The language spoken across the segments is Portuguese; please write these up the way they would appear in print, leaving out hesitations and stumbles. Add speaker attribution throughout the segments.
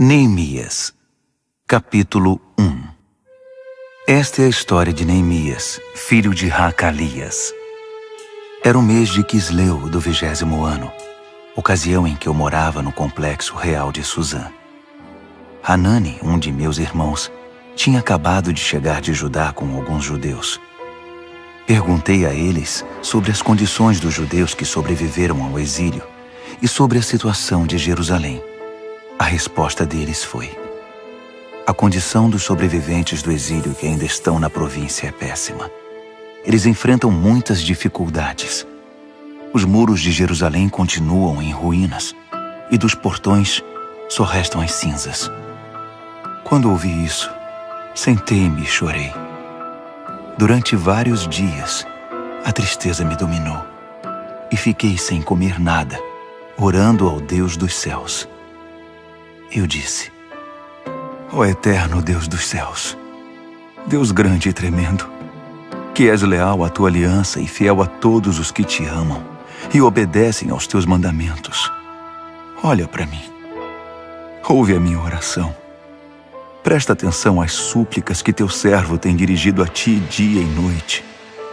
Speaker 1: Neemias, capítulo 1. Esta é a história de Neemias, filho de Hacalias. Era o mês de Quisleu do 20º ano, ocasião em que eu morava no complexo real de Suzã. Hanani, um de meus irmãos, tinha acabado de chegar de Judá com alguns judeus. Perguntei a eles sobre as condições dos judeus que sobreviveram ao exílio e sobre a situação de Jerusalém. A resposta deles foi: a condição dos sobreviventes do exílio que ainda estão na província é péssima. Eles enfrentam muitas dificuldades. Os muros de Jerusalém continuam em ruínas e dos portões só restam as cinzas. Quando ouvi isso, sentei-me e chorei. Durante vários dias, a tristeza me dominou e fiquei sem comer nada, orando ao Deus dos céus. Eu disse: ó eterno Deus dos céus, Deus grande e tremendo, que és leal à tua aliança e fiel a todos os que te amam e obedecem aos teus mandamentos, olha para mim, ouve a minha oração. Presta atenção às súplicas que teu servo tem dirigido a ti dia e noite,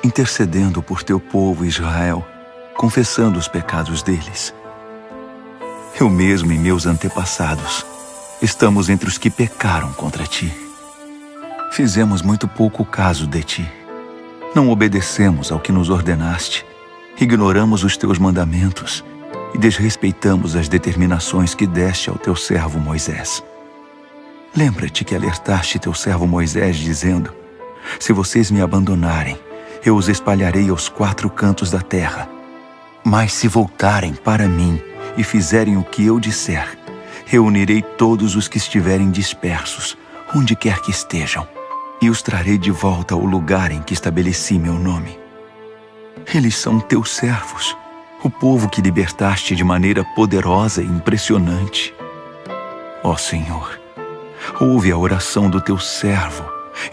Speaker 1: intercedendo por teu povo Israel, confessando os pecados deles. Eu mesmo e meus antepassados estamos entre os que pecaram contra ti. Fizemos muito pouco caso de ti. Não obedecemos ao que nos ordenaste, ignoramos os teus mandamentos e desrespeitamos as determinações que deste ao teu servo Moisés. Lembra-te que alertaste teu servo Moisés, dizendo: se vocês me abandonarem, eu os espalharei aos 4 cantos da terra. Mas se voltarem para mim e fizerem o que eu disser, reunirei todos os que estiverem dispersos, onde quer que estejam, e os trarei de volta ao lugar em que estabeleci meu nome. Eles são teus servos, o povo que libertaste de maneira poderosa e impressionante. Ó Senhor, ouve a oração do teu servo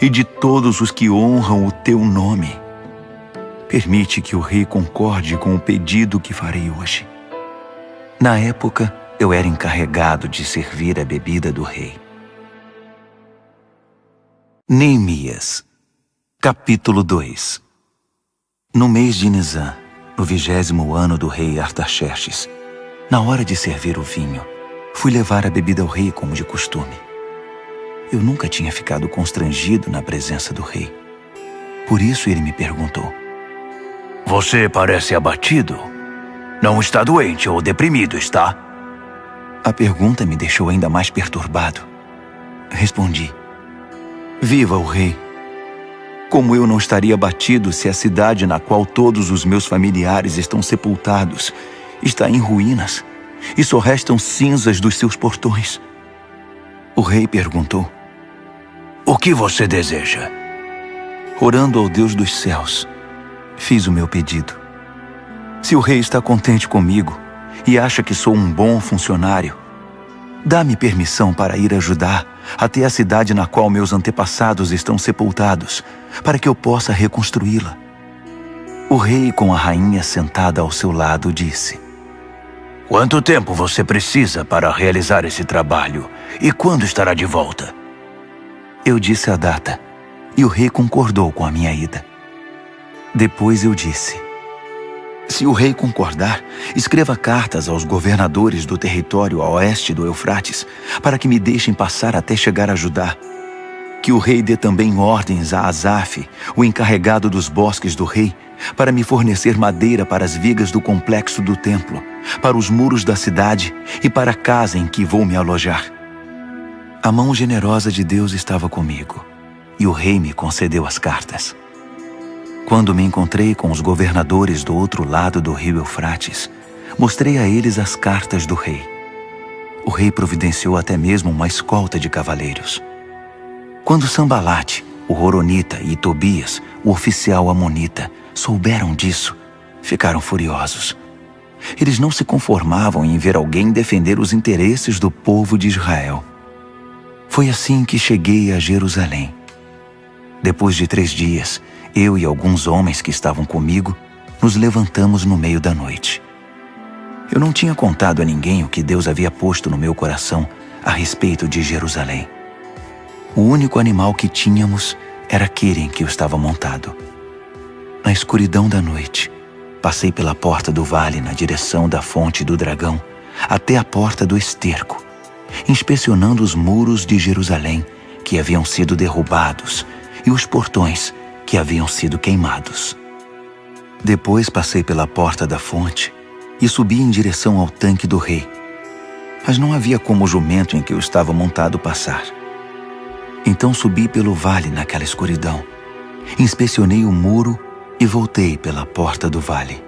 Speaker 1: e de todos os que honram o teu nome. Permite que o rei concorde com o pedido que farei hoje. Na época, eu era encarregado de servir a bebida do rei. Neemias, capítulo 2. No mês de Nisan, no 20º ano do rei Artaxerxes, na hora de servir o vinho, fui levar a bebida ao rei como de costume. Eu nunca tinha ficado constrangido na presença do rei. Por isso ele me perguntou: você parece abatido? Não está doente ou deprimido, está? A pergunta me deixou ainda mais perturbado. Respondi: viva o rei! Como eu não estaria abatido se a cidade na qual todos os meus familiares estão sepultados está em ruínas e só restam cinzas dos seus portões? O rei perguntou: o que você deseja? Orando ao Deus dos céus, fiz o meu pedido. Se o rei está contente comigo e acha que sou um bom funcionário, dá-me permissão para ir ajudar até a cidade na qual meus antepassados estão sepultados, para que eu possa reconstruí-la. O rei, com a rainha sentada ao seu lado, disse: quanto tempo você precisa para realizar esse trabalho e quando estará de volta? Eu disse a data e o rei concordou com a minha ida. Depois eu disse: se o rei concordar, escreva cartas aos governadores do território a oeste do Eufrates, para que me deixem passar até chegar a Judá. Que o rei dê também ordens a Asaf, o encarregado dos bosques do rei, para me fornecer madeira para as vigas do complexo do templo, para os muros da cidade e para a casa em que vou me alojar. A mão generosa de Deus estava comigo, e o rei me concedeu as cartas. Quando me encontrei com os governadores do outro lado do rio Eufrates, mostrei a eles as cartas do rei. O rei providenciou até mesmo uma escolta de cavaleiros. Quando Sambalate, o Horonita, e Tobias, o oficial amonita, souberam disso, ficaram furiosos. Eles não se conformavam em ver alguém defender os interesses do povo de Israel. Foi assim que cheguei a Jerusalém. Depois de 3 dias, eu e alguns homens que estavam comigo nos levantamos no meio da noite. Eu não tinha contado a ninguém o que Deus havia posto no meu coração a respeito de Jerusalém. O único animal que tínhamos era Quirim, em que eu estava montado. Na escuridão da noite, passei pela porta do vale na direção da fonte do dragão, até a porta do esterco, inspecionando os muros de Jerusalém que haviam sido derrubados e os portões que haviam sido queimados. Depois passei pela porta da fonte e subi em direção ao tanque do rei, mas não havia como o jumento em que eu estava montado passar. Então subi pelo vale naquela escuridão, inspecionei o muro e voltei pela porta do vale.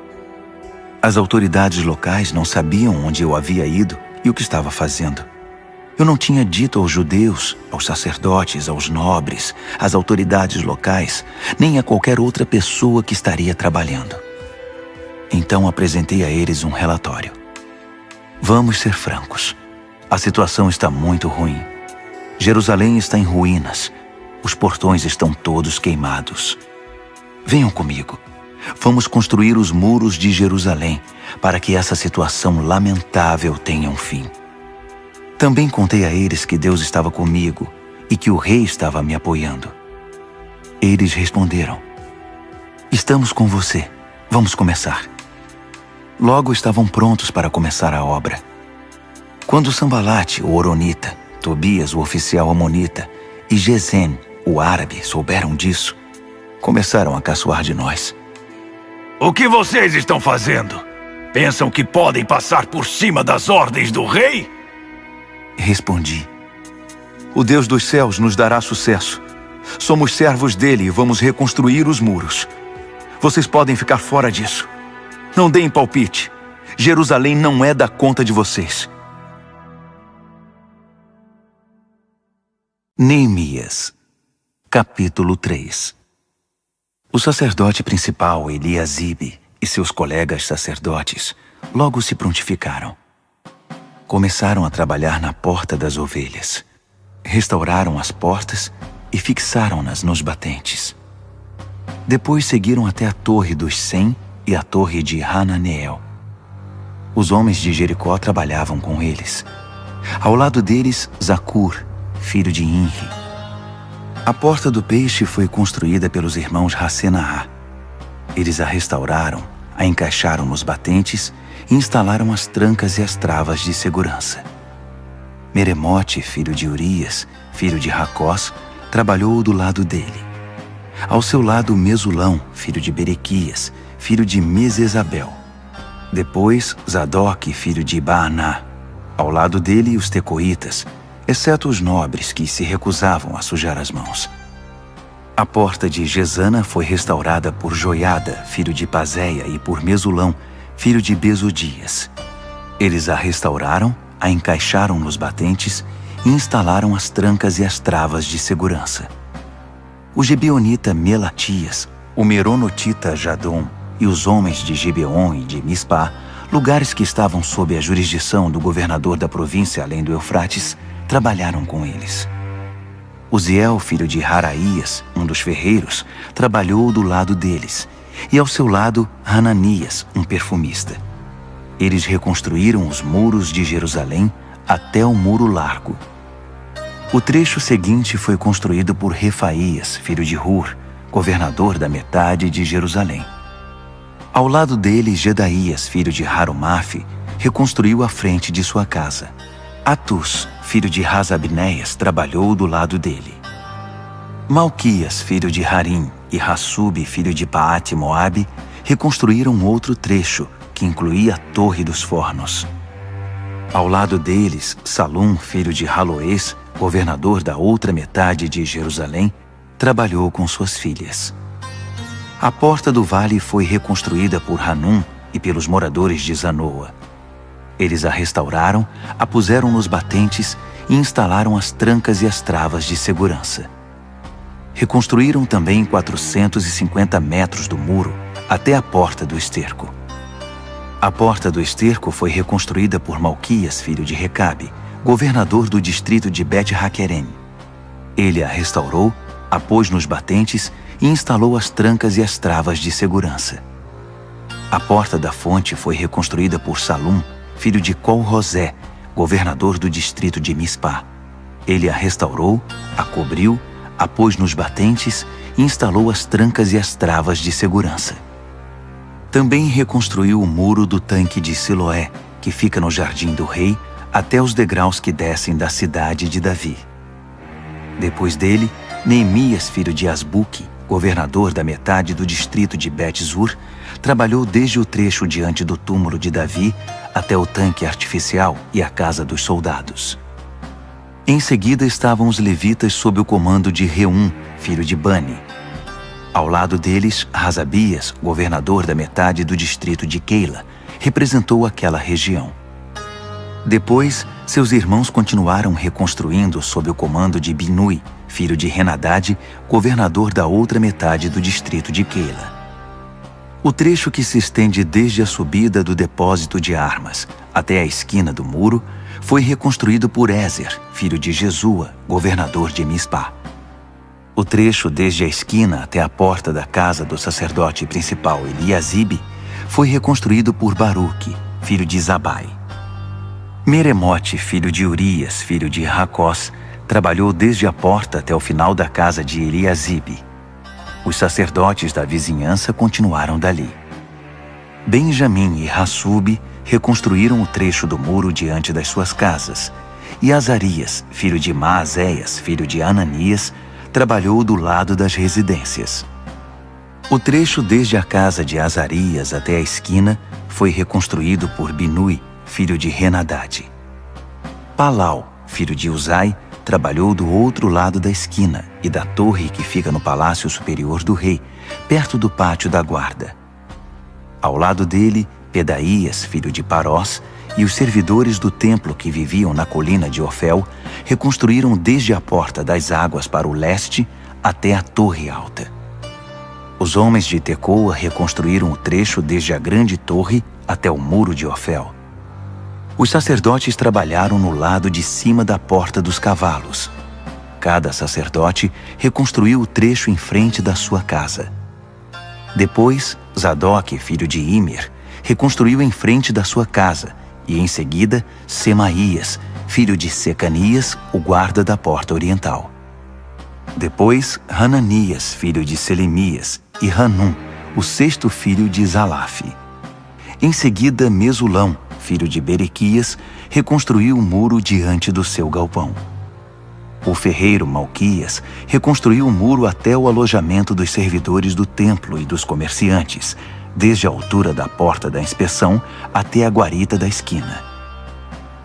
Speaker 1: As autoridades locais não sabiam onde eu havia ido e o que estava fazendo. Eu não tinha dito aos judeus, aos sacerdotes, aos nobres, às autoridades locais, nem a qualquer outra pessoa que estaria trabalhando. Então apresentei a eles um relatório. Vamos ser francos. A situação está muito ruim. Jerusalém está em ruínas. Os portões estão todos queimados. Venham comigo. Vamos construir os muros de Jerusalém para que essa situação lamentável tenha um fim. Também contei a eles que Deus estava comigo e que o rei estava me apoiando. Eles responderam: estamos com você. Vamos começar. Logo estavam prontos para começar a obra. Quando Sambalate, o horonita, Tobias, o oficial amonita, e Gesem, o árabe, souberam disso, começaram a caçoar de nós.
Speaker 2: O que vocês estão fazendo? Pensam que podem passar por cima das ordens do rei?
Speaker 1: Respondi: o Deus dos céus nos dará sucesso. Somos servos dele e vamos reconstruir os muros. Vocês podem ficar fora disso. Não deem palpite. Jerusalém não é da conta de vocês. Neemias, capítulo 3. O sacerdote principal, Eliasibe, e seus colegas sacerdotes logo se prontificaram. Começaram a trabalhar na porta das ovelhas. Restauraram as portas e fixaram-nas nos batentes. Depois seguiram até a torre dos 100 e a torre de Hananeel. Os homens de Jericó trabalhavam com eles. Ao lado deles, Zacur, filho de Inri. A porta do peixe foi construída pelos irmãos Hassenaá. Eles a restauraram, a encaixaram nos batentes e instalaram as trancas e as travas de segurança. Meremote, filho de Urias, filho de Racós, trabalhou do lado dele. Ao seu lado, Mesulão, filho de Berequias, filho de Mesesabel. Depois, Zadok, filho de Baaná. Ao lado dele, os tecoitas, exceto os nobres que se recusavam a sujar as mãos. A porta de Gesana foi restaurada por Joiada, filho de Pazéia, e por Mesulão, filho de Besodias. Eles a restauraram, a encaixaram nos batentes e instalaram as trancas e as travas de segurança. O Gibeonita Melatias, o Meronotita Jadom e os homens de Gibeon e de Mispá, lugares que estavam sob a jurisdição do governador da província além do Eufrates, trabalharam com eles. Uziel, filho de Haraías, um dos ferreiros, trabalhou do lado deles, e ao seu lado Hananias, um perfumista. Eles reconstruíram os muros de Jerusalém até o muro largo. O trecho seguinte foi construído por Refaías, filho de Hur, governador da metade de Jerusalém. Ao lado dele, Gedaías, filho de Harumaf, reconstruiu a frente de sua casa. Atus, filho de Rasabnéias, trabalhou do lado dele. Malquias, filho de Harim, e Hassub, filho de Paate-Moabe, reconstruíram outro trecho, que incluía a Torre dos Fornos. Ao lado deles, Salum, filho de Haloés, governador da outra metade de Jerusalém, trabalhou com suas filhas. A porta do vale foi reconstruída por Hanum e pelos moradores de Zanoa. Eles a restauraram, a puseram nos batentes e instalaram as trancas e as travas de segurança. Reconstruíram também 450 metros do muro até a porta do esterco. A porta do esterco foi reconstruída por Malquias, filho de Recabe, governador do distrito de Bet-Haquerem. Ele a restaurou, a pôs nos batentes e instalou as trancas e as travas de segurança. A porta da fonte foi reconstruída por Salum, filho de Col-Rosé, governador do distrito de Mispá. Ele a restaurou, a cobriu, a pôs nos batentes e instalou as trancas e as travas de segurança. Também reconstruiu o muro do tanque de Siloé, que fica no jardim do rei, até os degraus que descem da cidade de Davi. Depois dele, Neemias, filho de Asbuque, governador da metade do distrito de Bet-Zur, trabalhou desde o trecho diante do túmulo de Davi até o tanque artificial e a casa dos soldados. Em seguida estavam os levitas sob o comando de Reum, filho de Bani. Ao lado deles, Razabias, governador da metade do distrito de Keila, representou aquela região. Depois, seus irmãos continuaram reconstruindo sob o comando de Binui, filho de Henadade, governador da outra metade do distrito de Keila. O trecho que se estende desde a subida do depósito de armas até a esquina do muro foi reconstruído por Ézer, filho de Jesua, governador de Mispá. O trecho desde a esquina até a porta da casa do sacerdote principal Eliasibe foi reconstruído por Baruque, filho de Zabai. Meremote, filho de Urias, filho de Racós, trabalhou desde a porta até o final da casa de Eliasibe. Os sacerdotes da vizinhança continuaram dali. Benjamim e Hassube reconstruíram o trecho do muro diante das suas casas, e Azarias, filho de Maazéias, filho de Ananias, trabalhou do lado das residências. O trecho desde a casa de Azarias até a esquina foi reconstruído por Binui, filho de Henadade. Palau, filho de Uzai, trabalhou do outro lado da esquina e da torre que fica no palácio superior do rei, perto do pátio da guarda. Ao lado dele, Pedaías, filho de Parós, e os servidores do templo que viviam na colina de Ofel reconstruíram desde a porta das águas para o leste até a torre alta. Os homens de Tecoa reconstruíram o trecho desde a grande torre até o muro de Ofel. Os sacerdotes trabalharam no lado de cima da porta dos cavalos. Cada sacerdote reconstruiu o trecho em frente da sua casa. Depois, Zadok, filho de Imer, reconstruiu em frente da sua casa, e em seguida, Semaías, filho de Secanias, o guarda da porta oriental. Depois, Hananias, filho de Selemias, e Hanum, o sexto filho de Zalaf. Em seguida, Mesulão, filho de Berequias, reconstruiu o muro diante do seu galpão. O ferreiro Malquias reconstruiu o muro até o alojamento dos servidores do templo e dos comerciantes, desde a altura da porta da inspeção até a guarita da esquina.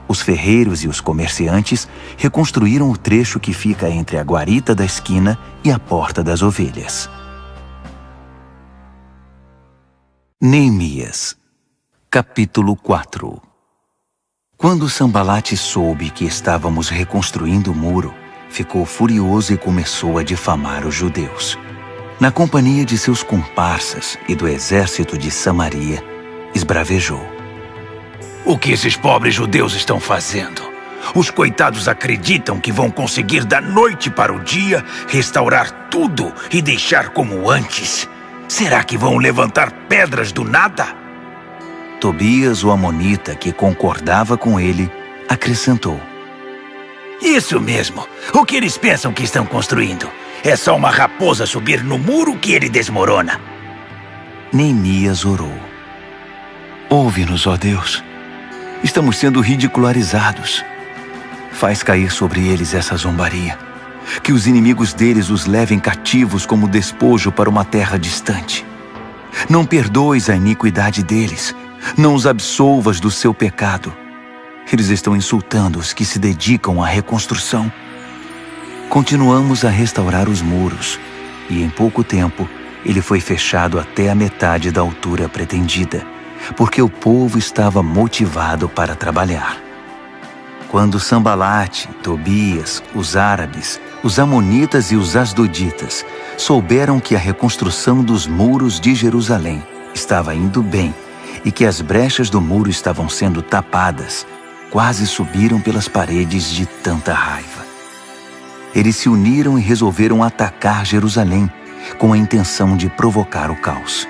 Speaker 1: Os ferreiros e os comerciantes reconstruíram o trecho que fica entre a guarita da esquina e a porta das ovelhas. Neemias, capítulo 4. Quando Sambalate soube que estávamos reconstruindo o muro, ficou furioso e começou a difamar os judeus. Na companhia de seus comparsas e do exército de Samaria, esbravejou.
Speaker 2: O que esses pobres judeus estão fazendo? Os coitados acreditam que vão conseguir da noite para o dia restaurar tudo e deixar como antes. Será que vão levantar pedras do nada?
Speaker 1: Tobias, o amonita, que concordava com ele, acrescentou.
Speaker 2: Isso mesmo. O que eles pensam que estão construindo? É só uma raposa subir no muro que ele desmorona.
Speaker 1: Neemias orou. Ouve-nos, ó Deus. Estamos sendo ridicularizados. Faz cair sobre eles essa zombaria. Que os inimigos deles os levem cativos como despojo para uma terra distante. Não perdoes a iniquidade deles. Não os absolvas do seu pecado. Eles estão insultando os que se dedicam à reconstrução. Continuamos a restaurar os muros, e em pouco tempo ele foi fechado até a metade da altura pretendida, porque o povo estava motivado para trabalhar. Quando Sambalate, Tobias, os árabes, os amonitas e os asdoditas souberam que a reconstrução dos muros de Jerusalém estava indo bem e que as brechas do muro estavam sendo tapadas, quase subiram pelas paredes de tanta raiva. Eles se uniram e resolveram atacar Jerusalém com a intenção de provocar o caos.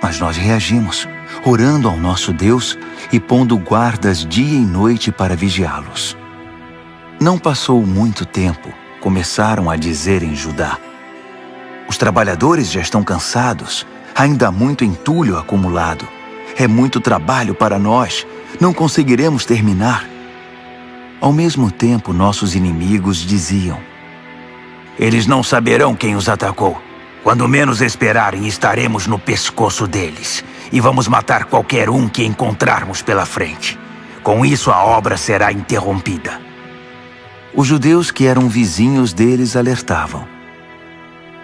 Speaker 1: Mas nós reagimos, orando ao nosso Deus e pondo guardas dia e noite para vigiá-los. Não passou muito tempo, começaram a dizer em Judá: os trabalhadores já estão cansados, ainda há muito entulho acumulado. É muito trabalho para nós, não conseguiremos terminar. Ao mesmo tempo, nossos inimigos diziam: eles não saberão quem os atacou. Quando menos esperarem, estaremos no pescoço deles e vamos matar qualquer um que encontrarmos pela frente. Com isso, a obra será interrompida. Os judeus que eram vizinhos deles alertavam: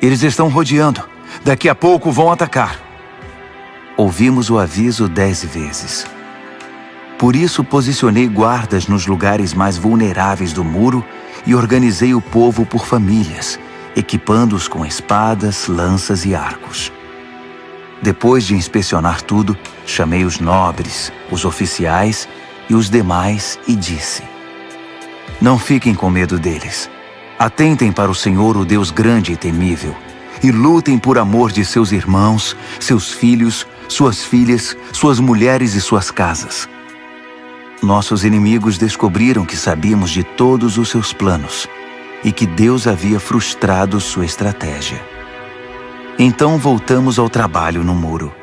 Speaker 1: eles estão rodeando. Daqui a pouco vão atacar. Ouvimos o aviso 10 vezes. Por isso posicionei guardas nos lugares mais vulneráveis do muro e organizei o povo por famílias, equipando-os com espadas, lanças e arcos. Depois de inspecionar tudo, chamei os nobres, os oficiais e os demais e disse: não fiquem com medo deles. Atentem para o Senhor, o Deus grande e temível, e lutem por amor de seus irmãos, seus filhos, suas filhas, suas mulheres e suas casas. Nossos inimigos descobriram que sabíamos de todos os seus planos e que Deus havia frustrado sua estratégia. Então voltamos ao trabalho no muro.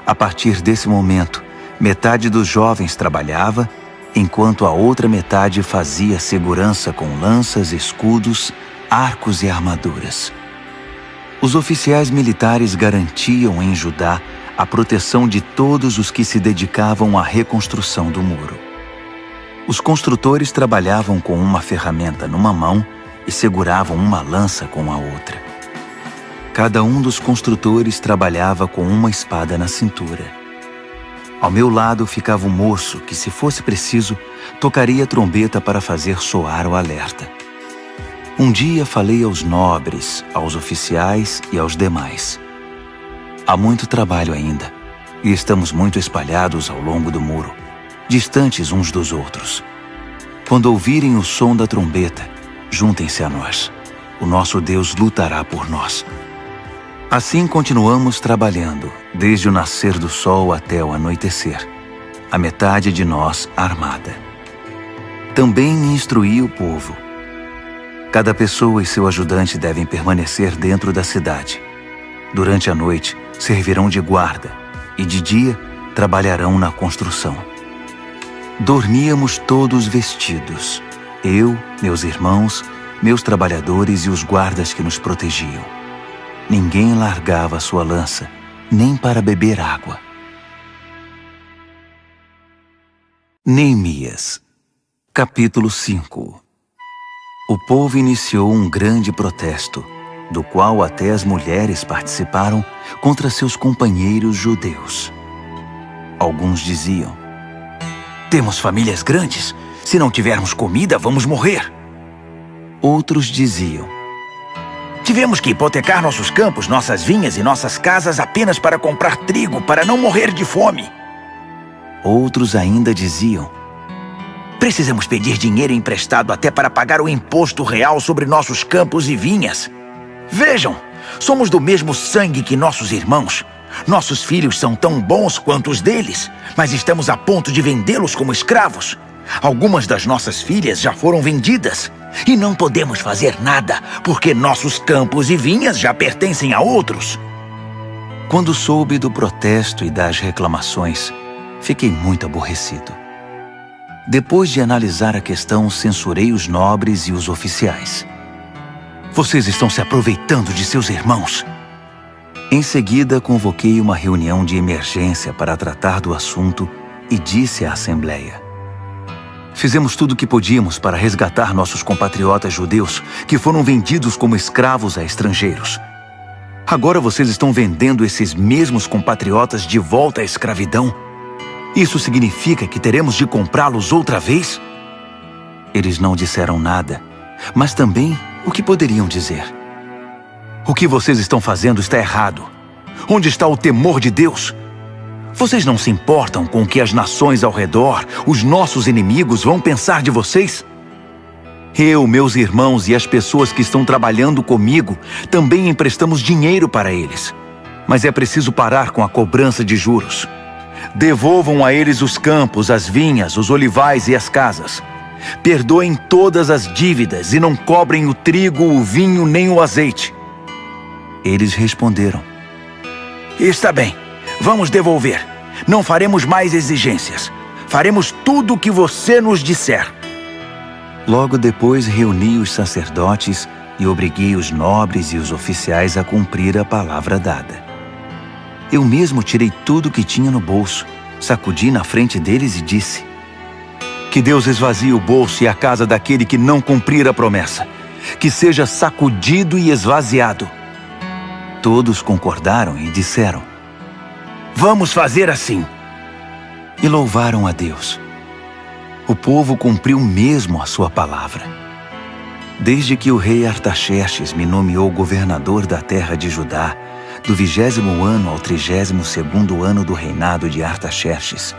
Speaker 1: A partir desse momento, metade dos jovens trabalhava, enquanto a outra metade fazia segurança com lanças, escudos, arcos e armaduras. Os oficiais militares garantiam em Judá a proteção de todos os que se dedicavam à reconstrução do muro. Os construtores trabalhavam com uma ferramenta numa mão e seguravam uma lança com a outra. Cada um dos construtores trabalhava com uma espada na cintura. Ao meu lado ficava um moço que, se fosse preciso, tocaria a trombeta para fazer soar o alerta. Um dia falei aos nobres, aos oficiais e aos demais: há muito trabalho ainda, e estamos muito espalhados ao longo do muro, distantes uns dos outros. Quando ouvirem o som da trombeta, juntem-se a nós. O nosso Deus lutará por nós. Assim continuamos trabalhando, desde o nascer do sol até o anoitecer, a metade de nós armada. Também instruí o povo: cada pessoa e seu ajudante devem permanecer dentro da cidade. Durante a noite, servirão de guarda, e de dia, trabalharão na construção. Dormíamos todos vestidos, eu, meus irmãos, meus trabalhadores e os guardas que nos protegiam. Ninguém largava sua lança, nem para beber água. Neemias, capítulo 5. O povo iniciou um grande protesto, do qual até as mulheres participaram, contra seus companheiros judeus. Alguns diziam: temos famílias grandes. Se não tivermos comida, vamos morrer. Outros diziam: tivemos que hipotecar nossos campos, nossas vinhas e nossas casas apenas para comprar trigo, para não morrer de fome. Outros ainda diziam: precisamos pedir dinheiro emprestado até para pagar o imposto real sobre nossos campos e vinhas. Vejam, somos do mesmo sangue que nossos irmãos. Nossos filhos são tão bons quanto os deles, mas estamos a ponto de vendê-los como escravos. Algumas das nossas filhas já foram vendidas. E não podemos fazer nada, porque nossos campos e vinhas já pertencem a outros. Quando soube do protesto e das reclamações, fiquei muito aborrecido. Depois de analisar a questão, censurei os nobres e os oficiais. Vocês estão se aproveitando de seus irmãos. Em seguida, convoquei uma reunião de emergência para tratar do assunto e disse à Assembleia: fizemos tudo o que podíamos para resgatar nossos compatriotas judeus que foram vendidos como escravos a estrangeiros. Agora vocês estão vendendo esses mesmos compatriotas de volta à escravidão. Isso significa que teremos de comprá-los outra vez? Eles não disseram nada, mas também o que poderiam dizer? O que vocês estão fazendo está errado. Onde está o temor de Deus? Vocês não se importam com o que as nações ao redor, os nossos inimigos, vão pensar de vocês? Eu, meus irmãos e as pessoas que estão trabalhando comigo também emprestamos dinheiro para eles. Mas é preciso parar com a cobrança de juros. Devolvam a eles os campos, as vinhas, os olivais e as casas. Perdoem todas as dívidas e não cobrem o trigo, o vinho nem o azeite. Eles responderam: está bem, vamos devolver. Não faremos mais exigências. Faremos tudo o que você nos disser. Logo depois reuni os sacerdotes e obriguei os nobres e os oficiais a cumprir a palavra dada. Eu mesmo tirei tudo o que tinha no bolso, sacudi na frente deles e disse: que Deus esvazie o bolso e a casa daquele que não cumprir a promessa, que seja sacudido e esvaziado. Todos concordaram e disseram: vamos fazer assim. E louvaram a Deus. O povo cumpriu mesmo a sua palavra. Desde que o rei Artaxerxes me nomeou governador da terra de Judá, do 20º ano ao 32º ano do reinado de Artaxerxes,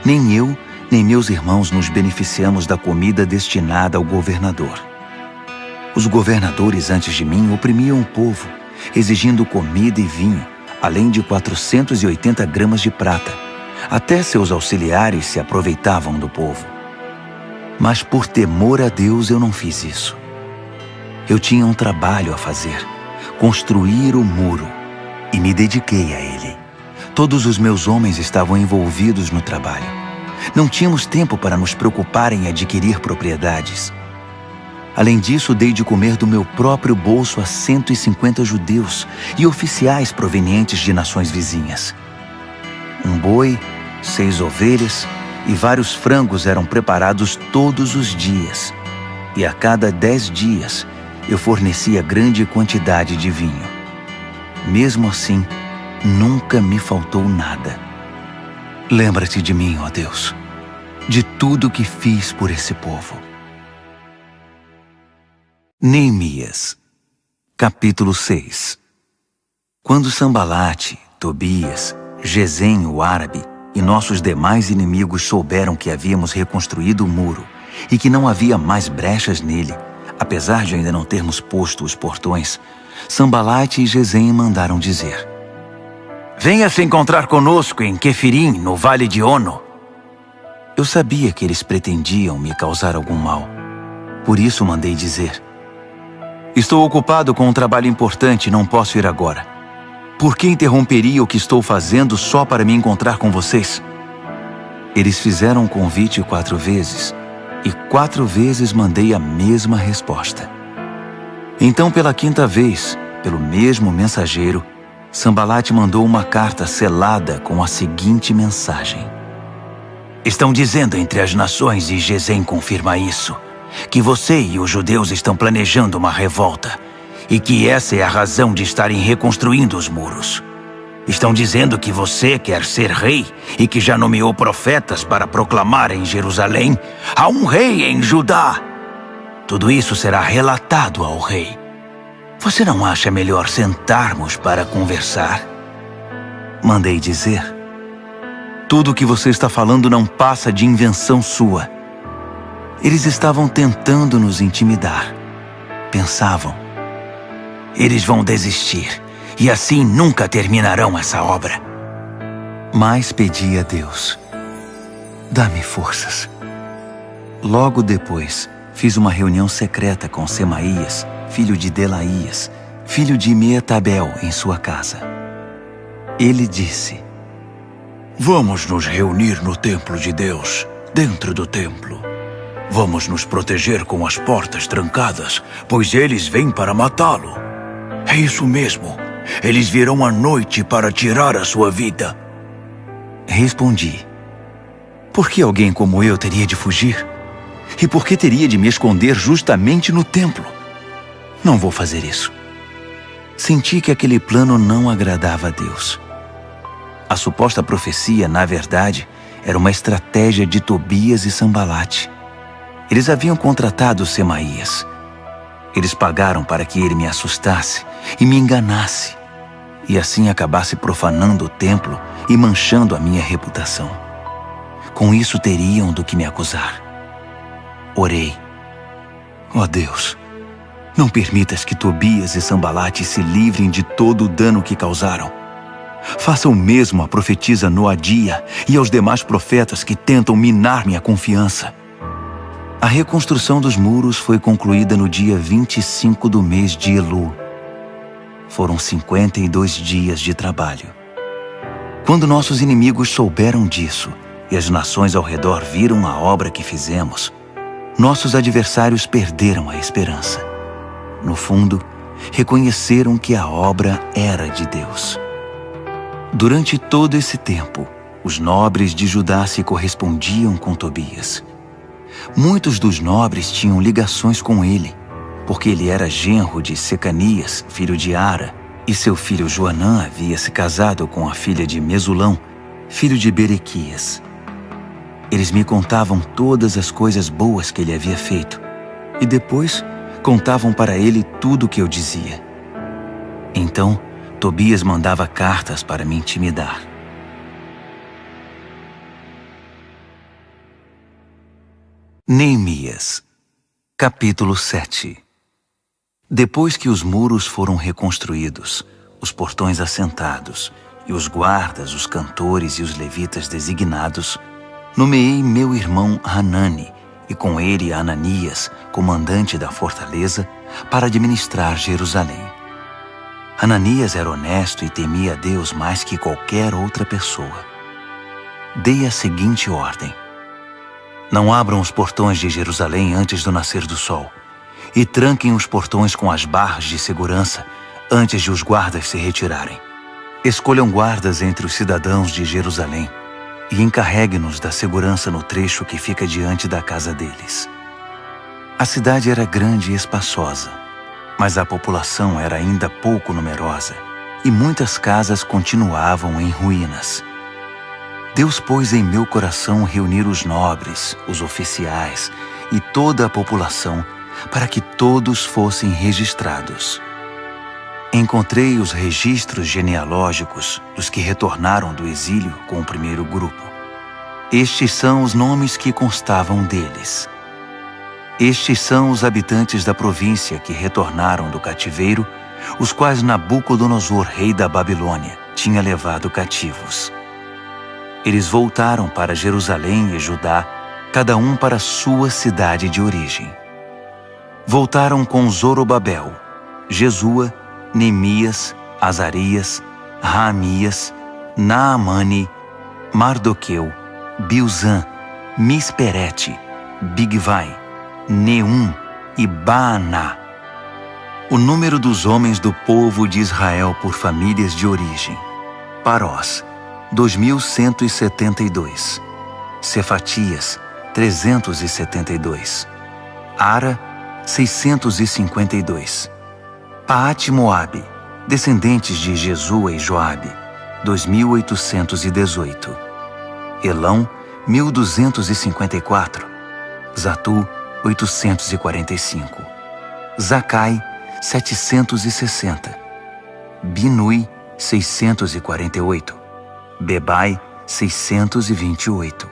Speaker 1: nem eu, nem meus irmãos nos beneficiamos da comida destinada ao governador. Os governadores antes de mim oprimiam o povo, exigindo comida e vinho, além de 480 gramas de prata. Até seus auxiliares se aproveitavam do povo. Mas por temor a Deus eu não fiz isso. Eu tinha um trabalho a fazer, construir o muro, e me dediquei a ele. Todos os meus homens estavam envolvidos no trabalho. Não tínhamos tempo para nos preocupar em adquirir propriedades. Além disso, dei de comer do meu próprio bolso a 150 judeus e oficiais provenientes de nações vizinhas. Um boi, 6 ovelhas e vários frangos eram preparados todos os dias. E a cada 10 dias, eu fornecia grande quantidade de vinho. Mesmo assim, nunca me faltou nada. Lembra-te de mim, ó Deus, de tudo que fiz por esse povo. Neemias, capítulo 6. Quando Sambalate, Tobias, Gesem, o árabe, e nossos demais inimigos souberam que havíamos reconstruído o muro e que não havia mais brechas nele, apesar de ainda não termos posto os portões, Sambalate e Gesem mandaram dizer: venha se encontrar conosco em Quefirim, no vale de Ono. Eu sabia que eles pretendiam me causar algum mal. Por isso mandei dizer: estou ocupado com um trabalho importante e não posso ir agora. Por que interromperia o que estou fazendo só para me encontrar com vocês? Eles fizeram um convite 4 vezes, e 4 vezes mandei a mesma resposta. Então, pela 5ª vez, pelo mesmo mensageiro, Sambalate mandou uma carta selada com a seguinte mensagem: estão dizendo entre as nações, e Gesem confirma isso, que você e os judeus estão planejando uma revolta, e que essa é a razão de estarem reconstruindo os muros. Estão dizendo que você quer ser rei e que já nomeou profetas para proclamar em Jerusalém: há um rei em Judá. Tudo isso será relatado ao rei. Você não acha melhor sentarmos para conversar? Mandei dizer: tudo o que você está falando não passa de invenção sua. Eles estavam tentando nos intimidar. Pensavam: eles vão desistir, e assim nunca terminarão essa obra. Mas pedi a Deus: dá-me forças. Logo depois, fiz uma reunião secreta com Semaías, filho de Delaías, filho de Meetabel, em sua casa. Ele disse: vamos nos reunir no templo de Deus, dentro do templo. Vamos nos proteger com as portas trancadas, pois eles vêm para matá-lo. É isso mesmo. Eles virão à noite para tirar a sua vida. Respondi: por que alguém como eu teria de fugir? E por que teria de me esconder justamente no templo? Não vou fazer isso. Senti que aquele plano não agradava a Deus. A suposta profecia, na verdade, era uma estratégia de Tobias e Sambalate. Eles haviam contratado Semaías. Eles pagaram para que ele me assustasse e me enganasse, e assim acabasse profanando o templo e manchando a minha reputação. Com isso teriam do que me acusar. Orei: ó Deus, não permitas que Tobias e Sambalate se livrem de todo o dano que causaram. Faça o mesmo à profetisa Noadia e aos demais profetas que tentam minar minha confiança. A reconstrução dos muros foi concluída no dia 25 do mês de Elu. Foram 52 dias de trabalho. Quando nossos inimigos souberam disso e as nações ao redor viram a obra que fizemos, nossos adversários perderam a esperança. No fundo, reconheceram que a obra era de Deus. Durante todo esse tempo, os nobres de Judá se correspondiam com Tobias. Muitos dos nobres tinham ligações com ele, porque ele era genro de Secanias, filho de Ara, e seu filho Joanã havia se casado com a filha de Mesulão, filho de Berequias. Eles me contavam todas as coisas boas que ele havia feito, e depois contavam para ele tudo o que eu dizia. Então, Tobias mandava cartas para me intimidar. Neemias, capítulo 7. Depois que os muros foram reconstruídos, os portões assentados e os guardas, os cantores e os levitas designados, nomeei meu irmão Hanani e com ele Ananias, comandante da fortaleza, para administrar Jerusalém. Ananias era honesto e temia a Deus mais que qualquer outra pessoa. Dei a seguinte ordem: não abram os portões de Jerusalém antes do nascer do sol, e tranquem os portões com as barras de segurança antes de os guardas se retirarem. Escolham guardas entre os cidadãos de Jerusalém e encarregue-nos da segurança no trecho que fica diante da casa deles. A cidade era grande e espaçosa, mas a população era ainda pouco numerosa e muitas casas continuavam em ruínas. Deus pôs em meu coração reunir os nobres, os oficiais e toda a população para que todos fossem registrados. Encontrei os registros genealógicos dos que retornaram do exílio com o primeiro grupo. Estes são os nomes que constavam deles. Estes são os habitantes da província que retornaram do cativeiro, os quais Nabucodonosor, rei da Babilônia, tinha levado cativos. Eles voltaram para Jerusalém e Judá, cada um para sua cidade de origem. Voltaram com Zorobabel, Jesua, Neemias, Azarias, Raamias, Naamani, Mardoqueu, Bilzã, Misperete, Bigvai, Neum e Baaná. O número dos homens do povo de Israel por famílias de origem: Parós, 2.172. Cefatias, 372. Ara, 652. Paate-Moabe, descendentes de Jesua e Joabe, 2.818. Elão, 1.254. Zatu, 845. Zacai, 760. Binui, 648. Bebai, 628.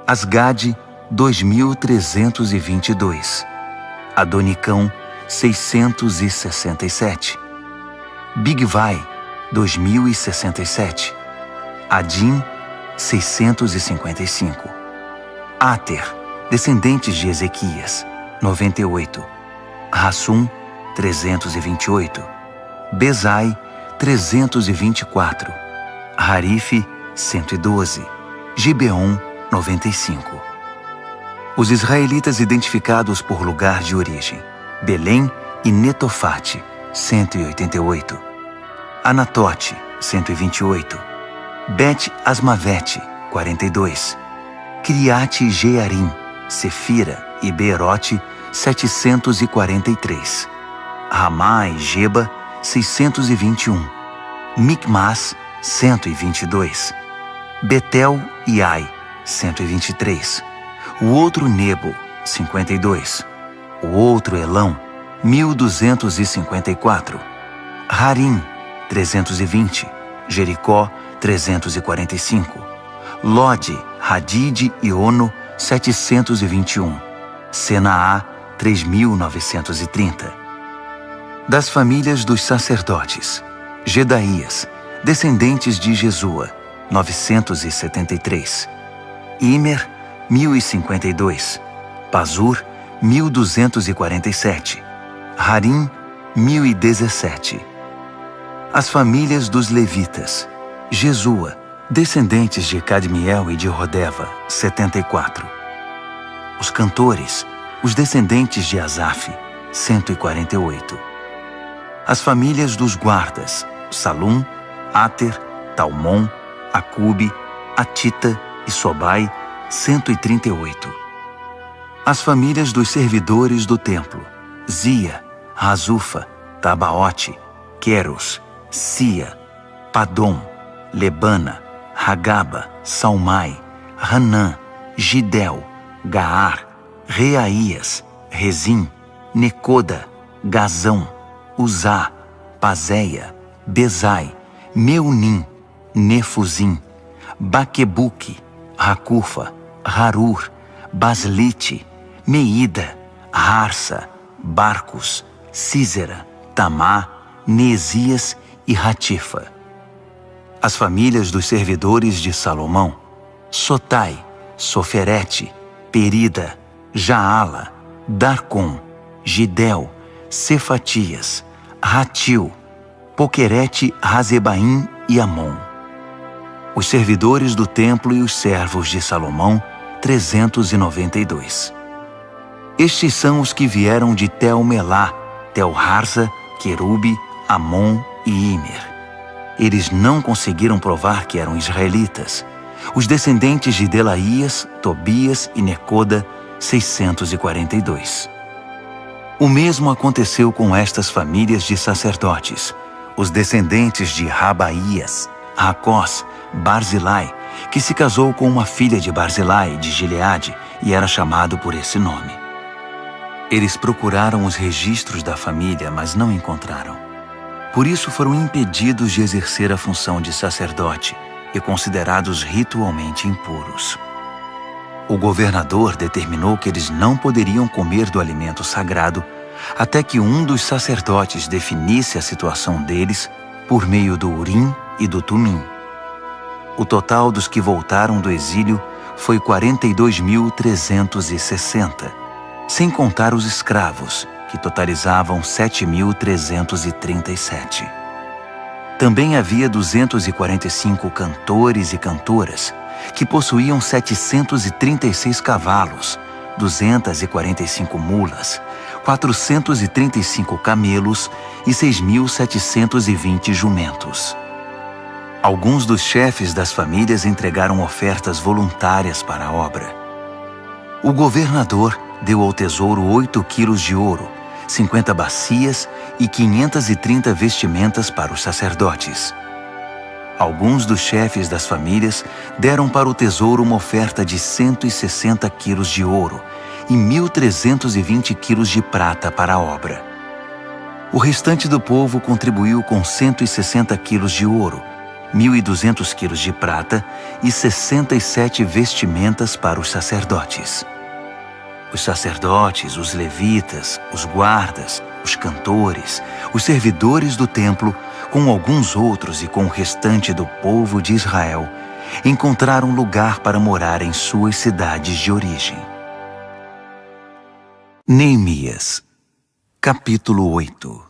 Speaker 1: Asgade, 2.322. Adonicão, 667. Bigvai, 2.067. Adim, 655. Ater, descendentes de Ezequias, 98. Rassum, 328. Bezai, 324. Harife, 112. Gibeon, 95. Os israelitas identificados por lugar de origem: Belém e Netofate, 188. Anatote, 128. Bet-Asmavete, 42. Criate-Jearim, Sefira e Beerote, 743. Ramá e Geba, 621. Micmas, 122. Betel e Ai, 123. O outro Nebo, 52. O outro Elão, 1.254. Harim, 320. Jericó, 345. Lode, Hadide e Ono, 721. Senaá, 3.930. Das famílias dos sacerdotes: Gedaías, Descendentes de Jesua, 973. Imer, 1052. Pazur, 1247. Harim, 1017. As famílias dos levitas. Jesua, descendentes de Cadmiel e de Rodeva, 74. Os cantores, os descendentes de Asaf, 148. As famílias dos guardas, Salum, Ater, Talmon, Acube, Atita e Sobai, 138. As famílias dos servidores do templo, Zia, Razufa, Tabaote, Queros, Sia, Padom, Lebana, Hagaba, Salmai, Hanã, Gidel, Gaar, Reaías, Rezim, Necoda, Gazão, Uzá, Pazéia, Bezai, Meunim, Nefuzim, Baquebuque, Racufa, Harur, Baslite, Meida, Harsa, Barcos, Císera, Tamá, Neesias e Ratifa. As famílias dos servidores de Salomão, Sotai, Soferete, Perida, Jaala, Darcom, Gidel, Cefatias, Ratil, Poquerete, Razebaim e Amon. Os servidores do templo e os servos de Salomão, 392. Estes são os que vieram de Tel-Melá, Tel-Harsa, Querube, Amon e Imer. Eles não conseguiram provar que eram israelitas. Os descendentes de Delaías, Tobias e Necoda, 642. O mesmo aconteceu com estas famílias de sacerdotes, os descendentes de Rabaías, Racós, Barzilai, que se casou com uma filha de Barzilai de Gileade e era chamado por esse nome. Eles procuraram os registros da família, mas não encontraram. Por isso foram impedidos de exercer a função de sacerdote e considerados ritualmente impuros. O governador determinou que eles não poderiam comer do alimento sagrado até que um dos sacerdotes definisse a situação deles por meio do Urim e do Tumim. O total dos que voltaram do exílio foi 42.360, sem contar os escravos, que totalizavam 7.337. Também havia 245 cantores e cantoras, que possuíam 736 cavalos, 245 mulas, 435 camelos e 6.720 jumentos. Alguns dos chefes das famílias entregaram ofertas voluntárias para a obra. O governador deu ao tesouro 8 quilos de ouro, 50 bacias e 530 vestimentas para os sacerdotes. Alguns dos chefes das famílias deram para o tesouro uma oferta de 160 quilos de ouro e 1.320 quilos de prata para a obra. O restante do povo contribuiu com 160 quilos de ouro, 1.200 quilos de prata e 67 vestimentas para os sacerdotes. Os sacerdotes, os levitas, os guardas, os cantores, os servidores do templo, com alguns outros e com o restante do povo de Israel, encontraram lugar para morar em suas cidades de origem. Neemias, capítulo 8.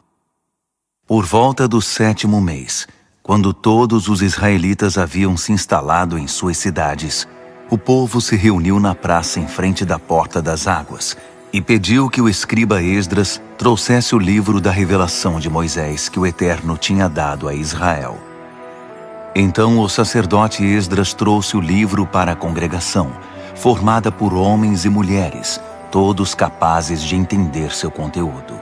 Speaker 1: Por volta do 7º mês, quando todos os israelitas haviam se instalado em suas cidades, o povo se reuniu na praça em frente da Porta das Águas e pediu que o escriba Esdras trouxesse o livro da revelação de Moisés que o Eterno tinha dado a Israel. Então o sacerdote Esdras trouxe o livro para a congregação, formada por homens e mulheres, todos capazes de entender seu conteúdo.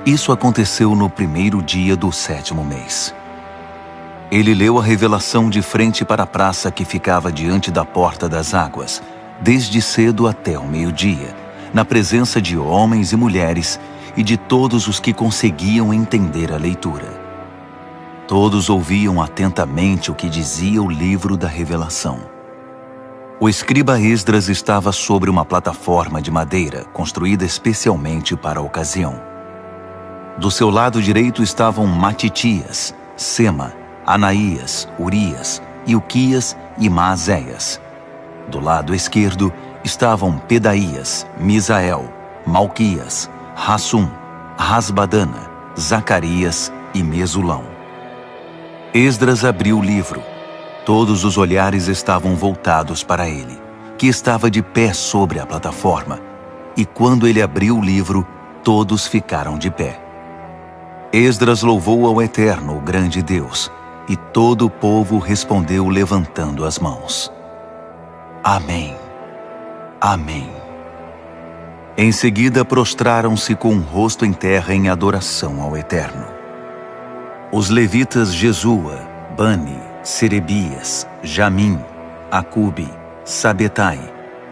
Speaker 1: Isso aconteceu no 1º dia do 7º mês. Ele leu a revelação de frente para a praça que ficava diante da Porta das Águas, desde cedo até o meio-dia, na presença de homens e mulheres e de todos os que conseguiam entender a leitura. Todos ouviam atentamente o que dizia o livro da revelação. O escriba Esdras estava sobre uma plataforma de madeira, construída especialmente para a ocasião. Do seu lado direito estavam Matitias, Sema, Anaías, Urias, Ilquias e Maazéias. Do lado esquerdo estavam Pedaías, Misael, Malquias, Hassum, Rasbadana, Zacarias e Mesulão. Esdras abriu o livro. Todos os olhares estavam voltados para ele, que estava de pé sobre a plataforma, e quando ele abriu o livro, todos ficaram de pé. Esdras louvou ao Eterno, o grande Deus, e todo o povo respondeu levantando as mãos. Amém. Amém. Em seguida prostraram-se com o rosto em terra em adoração ao Eterno. Os levitas Jesua, Bani, Serebias, Jamim, Acube, Sabetai,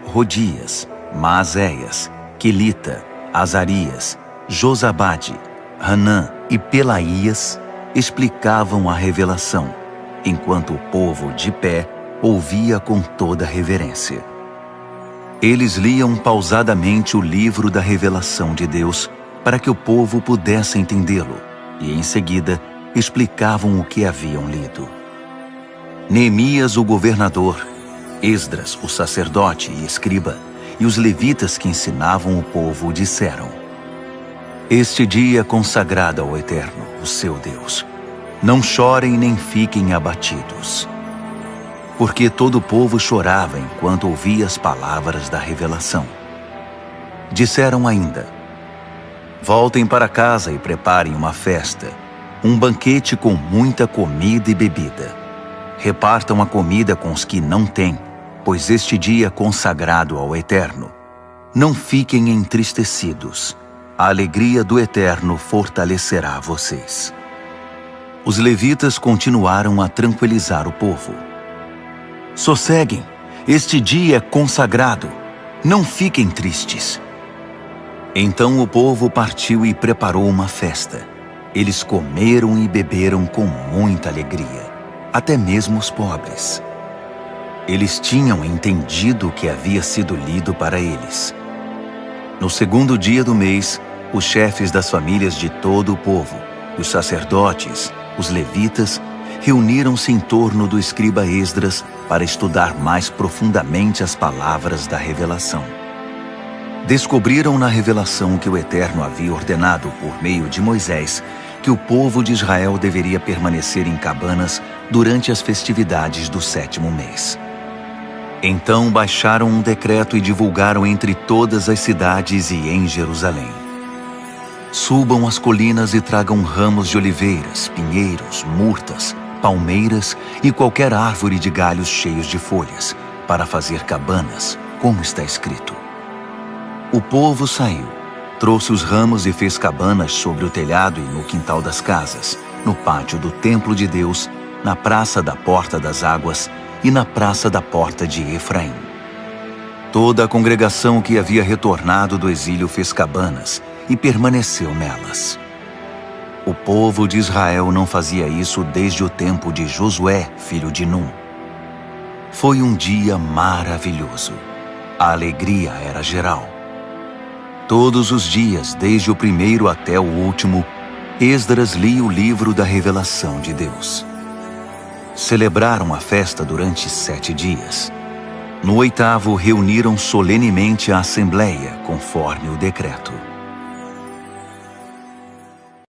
Speaker 1: Rodias, Maazéias, Quelita, Azarias, Josabade, Hanã e Pelaías explicavam a revelação, enquanto o povo de pé ouvia com toda reverência. Eles liam pausadamente o livro da revelação de Deus para que o povo pudesse entendê-lo, e em seguida explicavam o que haviam lido. Neemias, o governador, Esdras, o sacerdote e escriba, e os levitas que ensinavam o povo disseram: Este dia é consagrado ao Eterno, o seu Deus. Não chorem nem fiquem abatidos. Porque todo o povo chorava enquanto ouvia as palavras da revelação. Disseram ainda: Voltem para casa e preparem uma festa, um banquete com muita comida e bebida. Repartam a comida com os que não têm, pois este dia é consagrado ao Eterno. Não fiquem entristecidos. A alegria do Eterno fortalecerá vocês. Os levitas continuaram a tranquilizar o povo. Sosseguem, este dia é consagrado. Não fiquem tristes. Então o povo partiu e preparou uma festa. Eles comeram e beberam com muita alegria, até mesmo os pobres. Eles tinham entendido o que havia sido lido para eles. No segundo dia do mês, os chefes das famílias de todo o povo, os sacerdotes, os levitas, reuniram-se em torno do escriba Esdras para estudar mais profundamente as palavras da revelação. Descobriram na revelação que o Eterno havia ordenado por meio de Moisés que o povo de Israel deveria permanecer em cabanas durante as festividades do 7º mês. Então baixaram um decreto e divulgaram entre todas as cidades e em Jerusalém. Subam as colinas e tragam ramos de oliveiras, pinheiros, murtas, palmeiras e qualquer árvore de galhos cheios de folhas, para fazer cabanas, como está escrito. O povo saiu, trouxe os ramos e fez cabanas sobre o telhado e no quintal das casas, no pátio do templo de Deus, na praça da Porta das Águas e na praça da Porta de Efraim. Toda a congregação que havia retornado do exílio fez cabanas e permaneceu nelas. O povo de Israel não fazia isso desde o tempo de Josué, filho de Num. Foi um dia maravilhoso. A alegria era geral. Todos os dias, desde o primeiro até o último, Esdras lia o livro da revelação de Deus. Celebraram a festa durante 7 dias. No 8º, reuniram solenemente a assembleia, conforme o decreto.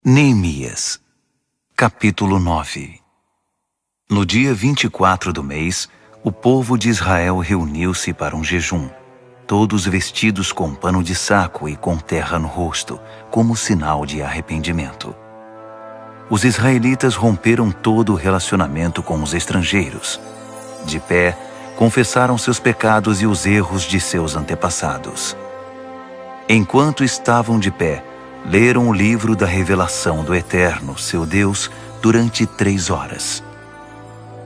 Speaker 1: Neemias, capítulo 9. No dia 24 do mês, o povo de Israel reuniu-se para um jejum, todos vestidos com pano de saco e com terra no rosto, como sinal de arrependimento. Os israelitas romperam todo o relacionamento com os estrangeiros. De pé, confessaram seus pecados e os erros de seus antepassados. Enquanto estavam de pé, leram o livro da revelação do Eterno, seu Deus, durante 3 horas.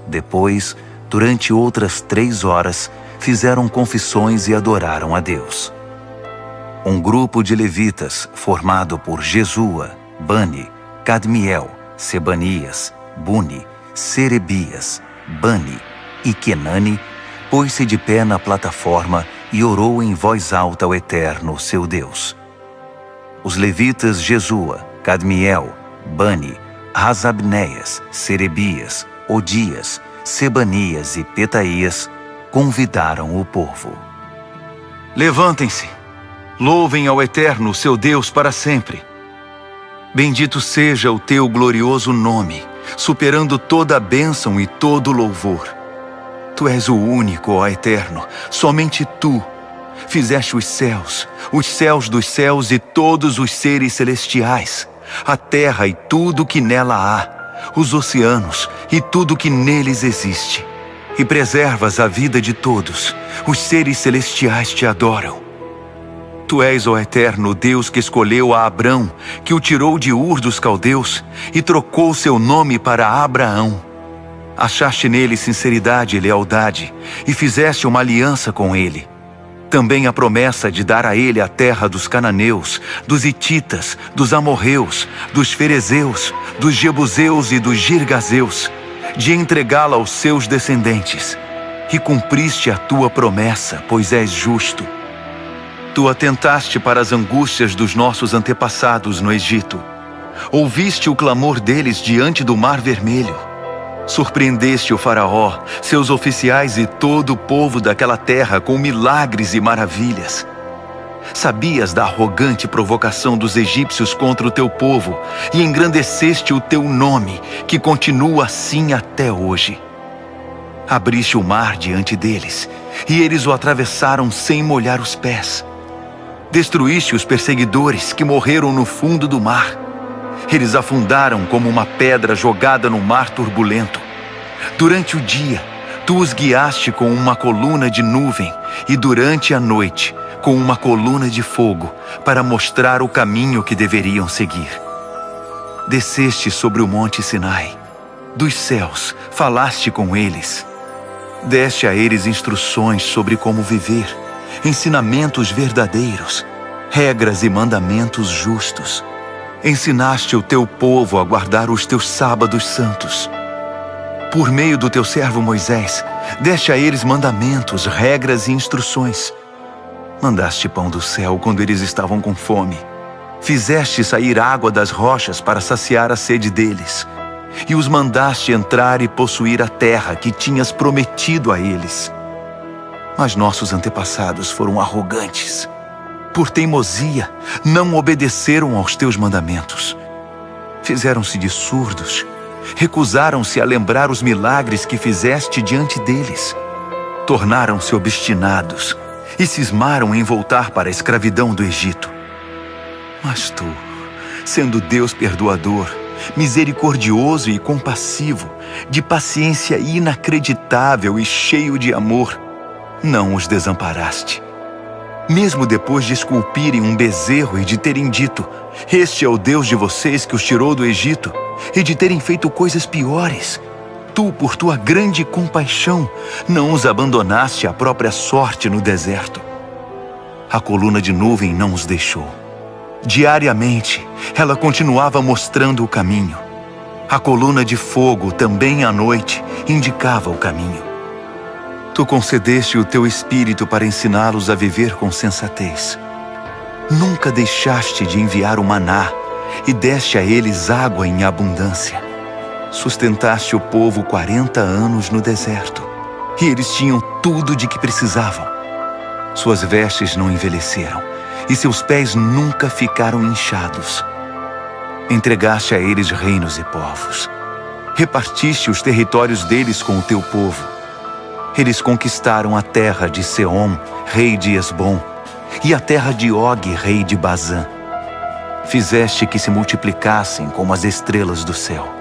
Speaker 1: Depois, durante outras 3 horas, fizeram confissões e adoraram a Deus. Um grupo de levitas, formado por Jesua, Bani, Cadmiel, Sebanias, Buni, Serebias, Bani e Kenani, pôs-se de pé na plataforma e orou em voz alta ao Eterno, seu Deus. Os levitas Jesua, Cadmiel, Bani, Rasabneias, Serebias, Odias, Sebanias e Petaías convidaram o povo. Levantem-se, louvem ao Eterno, seu Deus, para sempre. Bendito seja o teu glorioso nome, superando toda a bênção e todo louvor. Tu és o único, ó Eterno, somente tu. Fizeste os céus dos céus e todos os seres celestiais, a terra e tudo que nela há, os oceanos e tudo que neles existe. E preservas a vida de todos, os seres celestiais te adoram. Tu és, ó Eterno, Deus que escolheu a Abrão, que o tirou de Ur dos Caldeus e trocou seu nome para Abraão. Achaste nele sinceridade e lealdade e fizeste uma aliança com ele. Também a promessa de dar a ele a terra dos cananeus, dos hititas, dos amorreus, dos ferezeus, dos jebuseus e dos girgazeus, de entregá-la aos seus descendentes. E cumpriste a tua promessa, pois és justo. Tu atentaste para as angústias dos nossos antepassados no Egito. Ouviste o clamor deles diante do Mar Vermelho. Surpreendeste o faraó, seus oficiais e todo o povo daquela terra com milagres e maravilhas. Sabias da arrogante provocação dos egípcios contra o teu povo e engrandeceste o teu nome, que continua assim até hoje. Abriste o mar diante deles, e eles o atravessaram sem molhar os pés. Destruíste os perseguidores que morreram no fundo do mar. Eles afundaram como uma pedra jogada no mar turbulento. Durante o dia, tu os guiaste com uma coluna de nuvem e durante a noite, com uma coluna de fogo, para mostrar o caminho que deveriam seguir. Desceste sobre o monte Sinai. Dos céus, falaste com eles. Deste a eles instruções sobre como viver, ensinamentos verdadeiros, regras e mandamentos justos. Ensinaste o teu povo a guardar os teus sábados santos. Por meio do teu servo Moisés, deste a eles mandamentos, regras e instruções. Mandaste pão do céu quando eles estavam com fome. Fizeste sair água das rochas para saciar a sede deles. E os mandaste entrar e possuir a terra que tinhas prometido a eles. Mas nossos antepassados foram arrogantes. Por teimosia, não obedeceram aos teus mandamentos. Fizeram-se de surdos, recusaram-se a lembrar os milagres que fizeste diante deles. Tornaram-se obstinados e cismaram em voltar para a escravidão do Egito. Mas tu, sendo Deus perdoador, misericordioso e compassivo, de paciência inacreditável e cheio de amor, não os desamparaste. Mesmo depois de esculpirem um bezerro e de terem dito: "Este é o Deus de vocês que os tirou do Egito", e de terem feito coisas piores, tu, por tua grande compaixão, não os abandonaste à própria sorte no deserto. A coluna de nuvem não os deixou. Diariamente, ela continuava mostrando o caminho. A coluna de fogo, também à noite, indicava o caminho. Tu concedeste o teu espírito para ensiná-los a viver com sensatez. Nunca deixaste de enviar o maná e deste a eles água em abundância. Sustentaste o povo 40 anos no deserto, e eles tinham tudo de que precisavam. Suas vestes não envelheceram, e seus pés nunca ficaram inchados. Entregaste a eles reinos e povos. Repartiste os territórios deles com o teu povo. Eles conquistaram a terra de Seom, rei de Esbom, e a terra de Og, rei de Bazã. Fizeste que se multiplicassem como as estrelas do céu,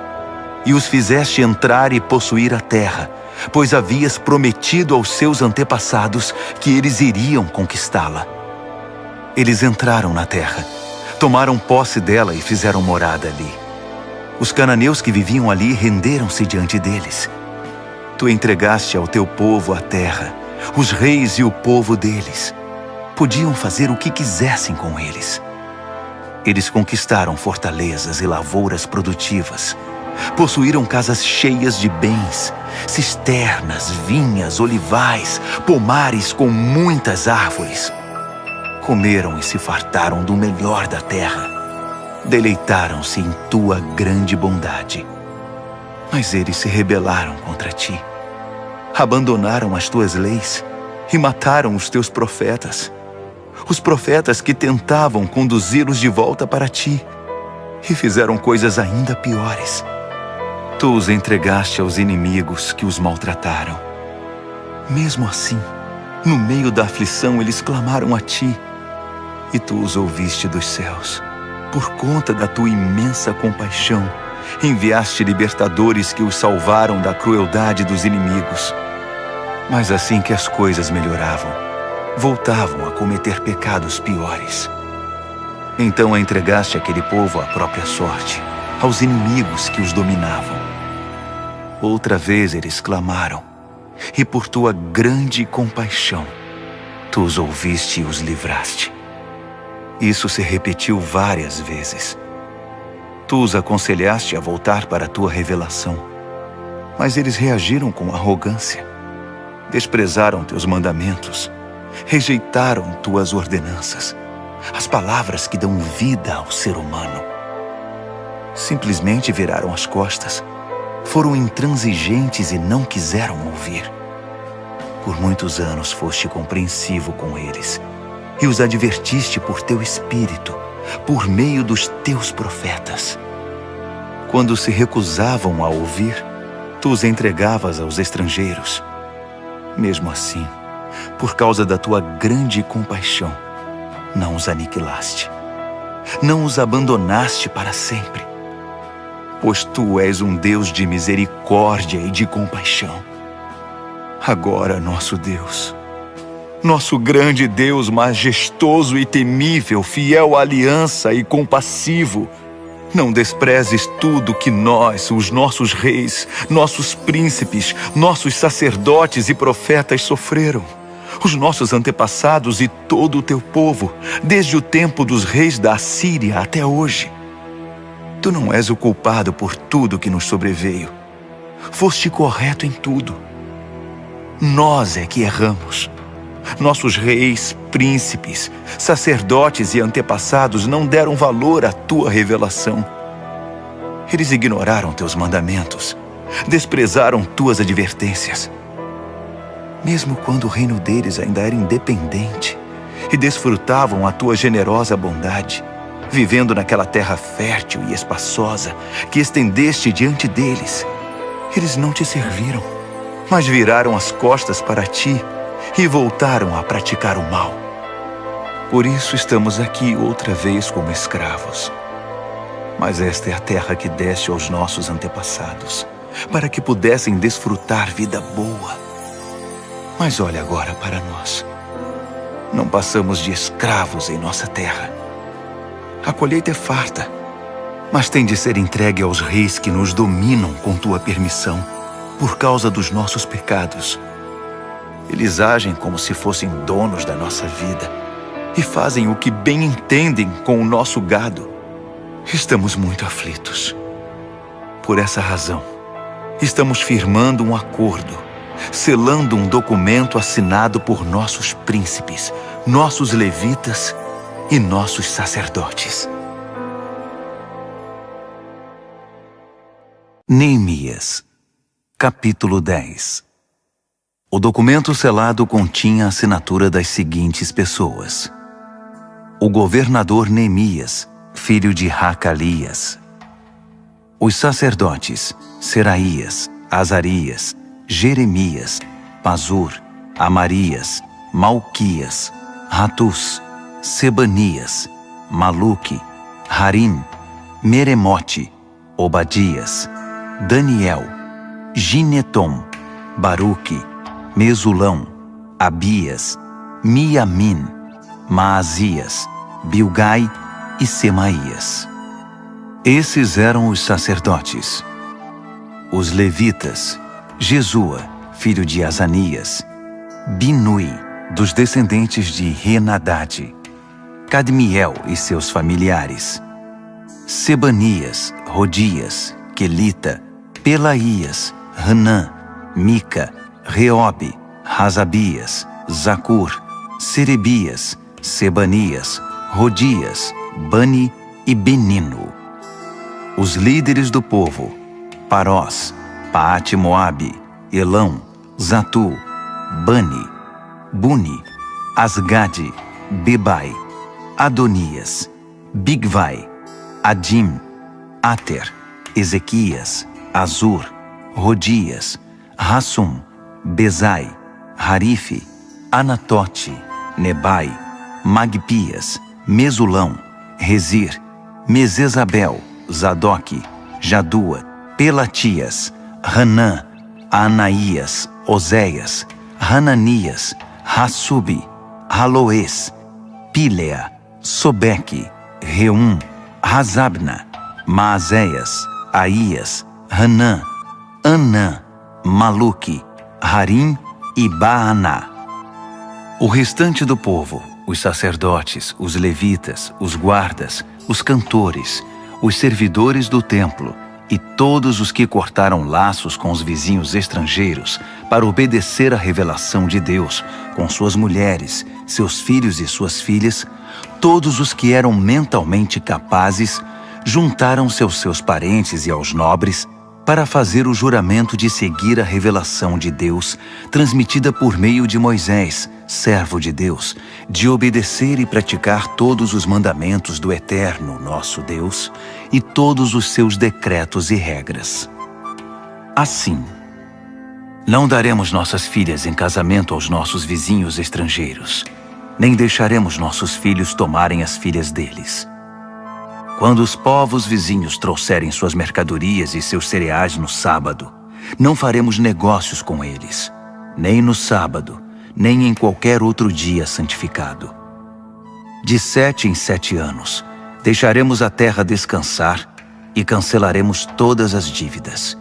Speaker 1: e os fizeste entrar e possuir a terra, pois havias prometido aos seus antepassados que eles iriam conquistá-la. Eles entraram na terra, tomaram posse dela e fizeram morada ali. Os cananeus que viviam ali renderam-se diante deles. Tu entregaste ao teu povo a terra, os reis e o povo deles. Podiam fazer o que quisessem com eles. Eles conquistaram fortalezas e lavouras produtivas. Possuíram casas cheias de bens, cisternas, vinhas, olivais, pomares com muitas árvores. Comeram e se fartaram do melhor da terra. deleitaram-se em tua grande bondade. Mas eles se rebelaram contra ti, abandonaram as tuas leis e mataram os teus profetas, os profetas que tentavam conduzi-los de volta para ti, e fizeram coisas ainda piores. Tu os entregaste aos inimigos que os maltrataram. Mesmo assim, no meio da aflição, eles clamaram a ti, e tu os ouviste dos céus. Por conta da tua imensa compaixão, enviaste libertadores que os salvaram da crueldade dos inimigos. Mas assim que as coisas melhoravam, voltavam a cometer pecados piores. Então entregaste aquele povo à própria sorte, aos inimigos que os dominavam. Outra vez eles clamaram, e por tua grande compaixão, tu os ouviste e os livraste. Isso se repetiu várias vezes. Tu os aconselhaste a voltar para a tua revelação, mas eles reagiram com arrogância. Desprezaram teus mandamentos, rejeitaram tuas ordenanças, as palavras que dão vida ao ser humano. Simplesmente viraram as costas, foram intransigentes e não quiseram ouvir. Por muitos anos foste compreensivo com eles e os advertiste por teu espírito, por meio dos teus profetas. Quando se recusavam a ouvir, tu os entregavas aos estrangeiros. Mesmo assim, por causa da tua grande compaixão, não os aniquilaste, não os abandonaste para sempre, pois tu és um Deus de misericórdia e de compaixão. Agora, nosso Deus, nosso grande Deus majestoso e temível, fiel à aliança e compassivo, não desprezes tudo que nós, os nossos reis, nossos príncipes, nossos sacerdotes e profetas sofreram, os nossos antepassados e todo o teu povo, desde o tempo dos reis da Assíria até hoje. Tu não és o culpado por tudo que nos sobreveio. Foste correto em tudo. Nós é que erramos. Nossos reis, príncipes, sacerdotes e antepassados não deram valor à tua revelação. Eles ignoraram teus mandamentos, desprezaram tuas advertências. Mesmo quando o reino deles ainda era independente e desfrutavam a tua generosa bondade, vivendo naquela terra fértil e espaçosa que estendeste diante deles, eles não te serviram, mas viraram as costas para ti e voltaram a praticar o mal. Por isso estamos aqui outra vez como escravos. Mas esta é a terra que deste aos nossos antepassados, para que pudessem desfrutar vida boa. Mas olha agora para nós. Não passamos de escravos em nossa terra. A colheita é farta, mas tem de ser entregue aos reis que nos dominam com tua permissão, por causa dos nossos pecados. Eles agem como se fossem donos da nossa vida e fazem o que bem entendem com o nosso gado. Estamos muito aflitos. Por essa razão, estamos firmando um acordo, selando um documento assinado por nossos príncipes, nossos levitas e nossos sacerdotes.
Speaker 3: Neemias, capítulo 10. O documento selado continha a assinatura das seguintes pessoas: o governador Neemias, filho de Hacalias; os sacerdotes Seraías, Azarias, Jeremias, Pazur, Amarias, Malquias, Ratus, Sebanias, Maluque, Harim, Meremote, Obadias, Daniel, Ginetom, Baruque, Mesulão, Abias, Miamin, Maasias, Bilgai e Semaías. Esses eram os sacerdotes. Os levitas: Jesua, filho de Azanias; Binui, dos descendentes de Henadade; Cadmiel e seus familiares; Sebanias, Rodias, Quelita, Pelaías, Hanã, Mica, Reobe, Razabias, Zacur, Serebias, Sebanias, Rodias, Bani
Speaker 1: e Benino. Os líderes do povo: Parós, Paate-Moabe, Elão, Zatu, Bani, Buni, Asgade, Bebai, Adonias, Bigvai, Adim, Ater, Ezequias, Azur, Rodias, Rassum, Bezai, Harife, Anatote, Nebai, Magpias, Mesulão, Rezir, Mesesabel, Zadok, Jadua, Pelatias, Hanã, Anaías, Oséias, Hananias, Hassubi, Haloes, Pílea, Sobeque, Reum, Razabna, Maazéias, Aías, Hanã, Anã, Maluque, Harim e Baaná. O restante do povo, os sacerdotes, os levitas, os guardas, os cantores, os servidores do templo e todos os que cortaram laços com os vizinhos estrangeiros para obedecer à revelação de Deus, com suas mulheres, seus filhos e suas filhas, todos os que eram mentalmente capazes, juntaram-se aos seus parentes e aos nobres para fazer o juramento de seguir a revelação de Deus, transmitida por meio de Moisés, servo de Deus, de obedecer e praticar todos os mandamentos do Eterno, nosso Deus, e todos os seus decretos e regras. Assim, não daremos nossas filhas em casamento aos nossos vizinhos estrangeiros, nem deixaremos nossos filhos tomarem as filhas deles. Quando os povos vizinhos trouxerem suas mercadorias e seus cereais no sábado, não faremos negócios com eles, nem no sábado, nem em qualquer outro dia santificado. De 7 em 7 anos, deixaremos a terra descansar e cancelaremos todas as dívidas.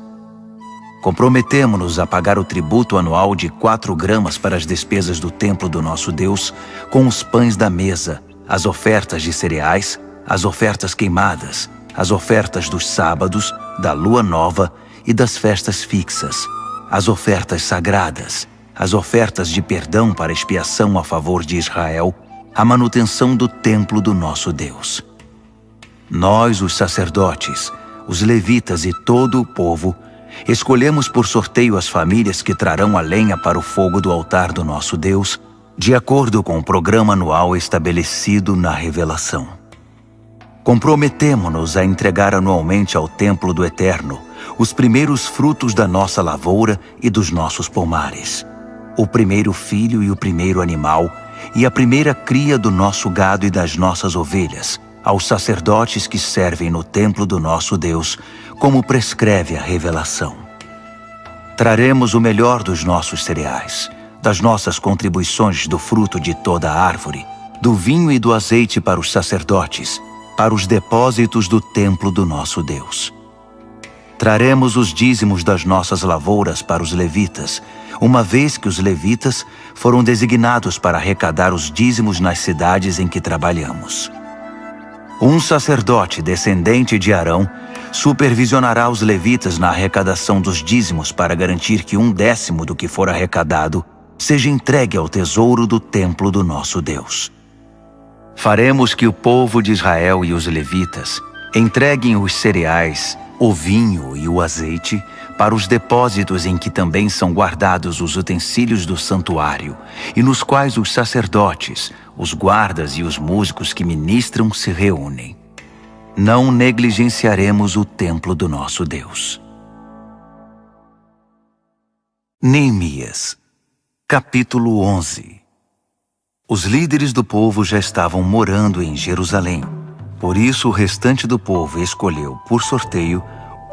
Speaker 1: Comprometemo-nos a pagar o tributo anual de 4 gramas para as despesas do templo do nosso Deus, com os pães da mesa, as ofertas de cereais, as ofertas queimadas, as ofertas dos sábados, da lua nova e das festas fixas, as ofertas sagradas, as ofertas de perdão para expiação a favor de Israel, a manutenção do templo do nosso Deus. Nós, os sacerdotes, os levitas e todo o povo, escolhemos por sorteio as famílias que trarão a lenha para o fogo do altar do nosso Deus, de acordo com o programa anual estabelecido na revelação. Comprometemo-nos a entregar anualmente ao templo do Eterno os primeiros frutos da nossa lavoura e dos nossos pomares, o primeiro filho e o primeiro animal, e a primeira cria do nosso gado e das nossas ovelhas, aos sacerdotes que servem no templo do nosso Deus, como prescreve a revelação. Traremos o melhor dos nossos cereais, das nossas contribuições do fruto de toda a árvore, do vinho e do azeite para os sacerdotes, para os depósitos do templo do nosso Deus. Traremos os dízimos das nossas lavouras para os levitas, uma vez que os levitas foram designados para arrecadar os dízimos nas cidades em que trabalhamos. Um sacerdote descendente de Arão supervisionará os levitas na arrecadação dos dízimos para garantir que 1/10 do que for arrecadado seja entregue ao tesouro do templo do nosso Deus. Faremos que o povo de Israel e os levitas entreguem os cereais, o vinho e o azeite para os depósitos em que também são guardados os utensílios do santuário e nos quais os sacerdotes, os guardas e os músicos que ministram se reúnem. Não negligenciaremos o templo do nosso Deus. Neemias, capítulo 11. Os líderes do povo já estavam morando em Jerusalém. Por isso, o restante do povo escolheu, por sorteio,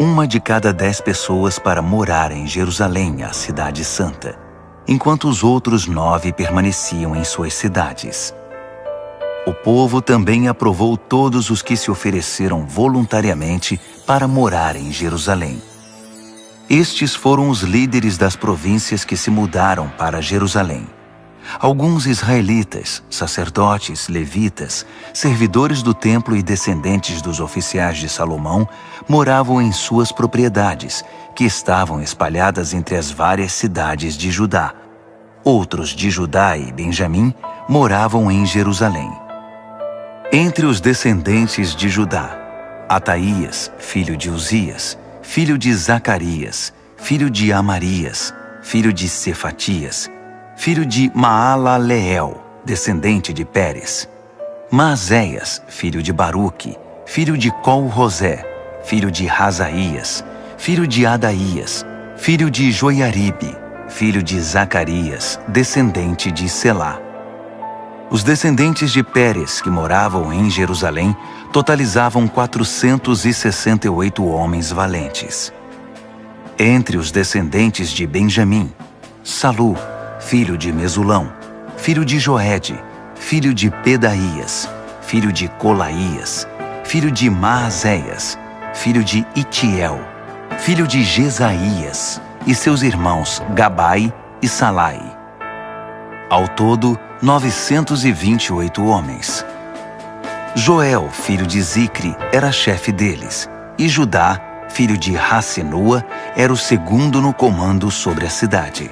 Speaker 1: 1 de cada 10 pessoas para morar em Jerusalém, a cidade santa, enquanto os outros 9 permaneciam em suas cidades. O povo também aprovou todos os que se ofereceram voluntariamente para morar em Jerusalém. Estes foram os líderes das províncias que se mudaram para Jerusalém. Alguns israelitas, sacerdotes, levitas, servidores do templo e descendentes dos oficiais de Salomão moravam em suas propriedades, que estavam espalhadas entre as várias cidades de Judá. Outros de Judá e Benjamim moravam em Jerusalém. Entre os descendentes de Judá, Ataías, filho de Uzias, filho de Zacarias, filho de Amarias, filho de Cefatias, filho de Maalaleel, descendente de Pérez. Maazéias, filho de Baruque, filho de Col-Rosé, filho de Razaías, filho de Adaías, filho de Joiaribe, filho de Zacarias, descendente de Selá. Os descendentes de Pérez, que moravam em Jerusalém, totalizavam 468 homens valentes. Entre os descendentes de Benjamim, Salu, filho de Mesulão, filho de Joede, filho de Pedaías, filho de Colaías, filho de Maazéias, filho de Itiel, filho de Jesaías, e seus irmãos Gabai e Salai. Ao todo, 928 homens. Joel, filho de Zicre, era chefe deles, e Judá, filho de Rassenua, era o segundo no comando sobre a cidade.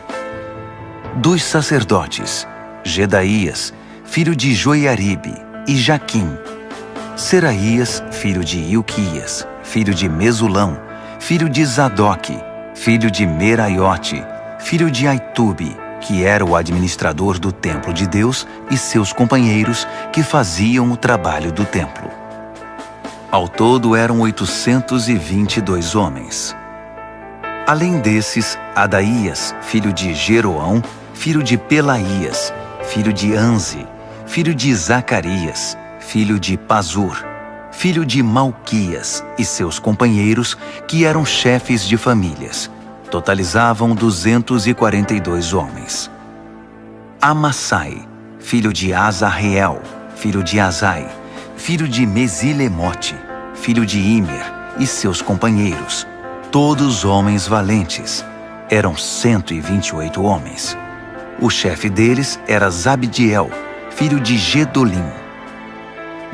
Speaker 1: Dos sacerdotes, Jedaías, filho de Joiaribe, e Jaquim. Seraías, filho de Ilquias, filho de Mesulão, filho de Zadoque, filho de Meraiote, filho de Aitube, que era o administrador do templo de Deus, e seus companheiros que faziam o trabalho do templo. Ao todo eram 822 homens. Além desses, Adaías, filho de Jeroão, filho de Pelaías, filho de Anze, filho de Zacarias, filho de Pazur, filho de Malquias, e seus companheiros, que eram chefes de famílias, totalizavam 242 homens. Amassai, filho de Azarreel, filho de Azai, filho de Mesilemote, filho de Imer, e seus companheiros, todos homens valentes, eram 128 homens. O chefe deles era Zabdiel, filho de Gedolim.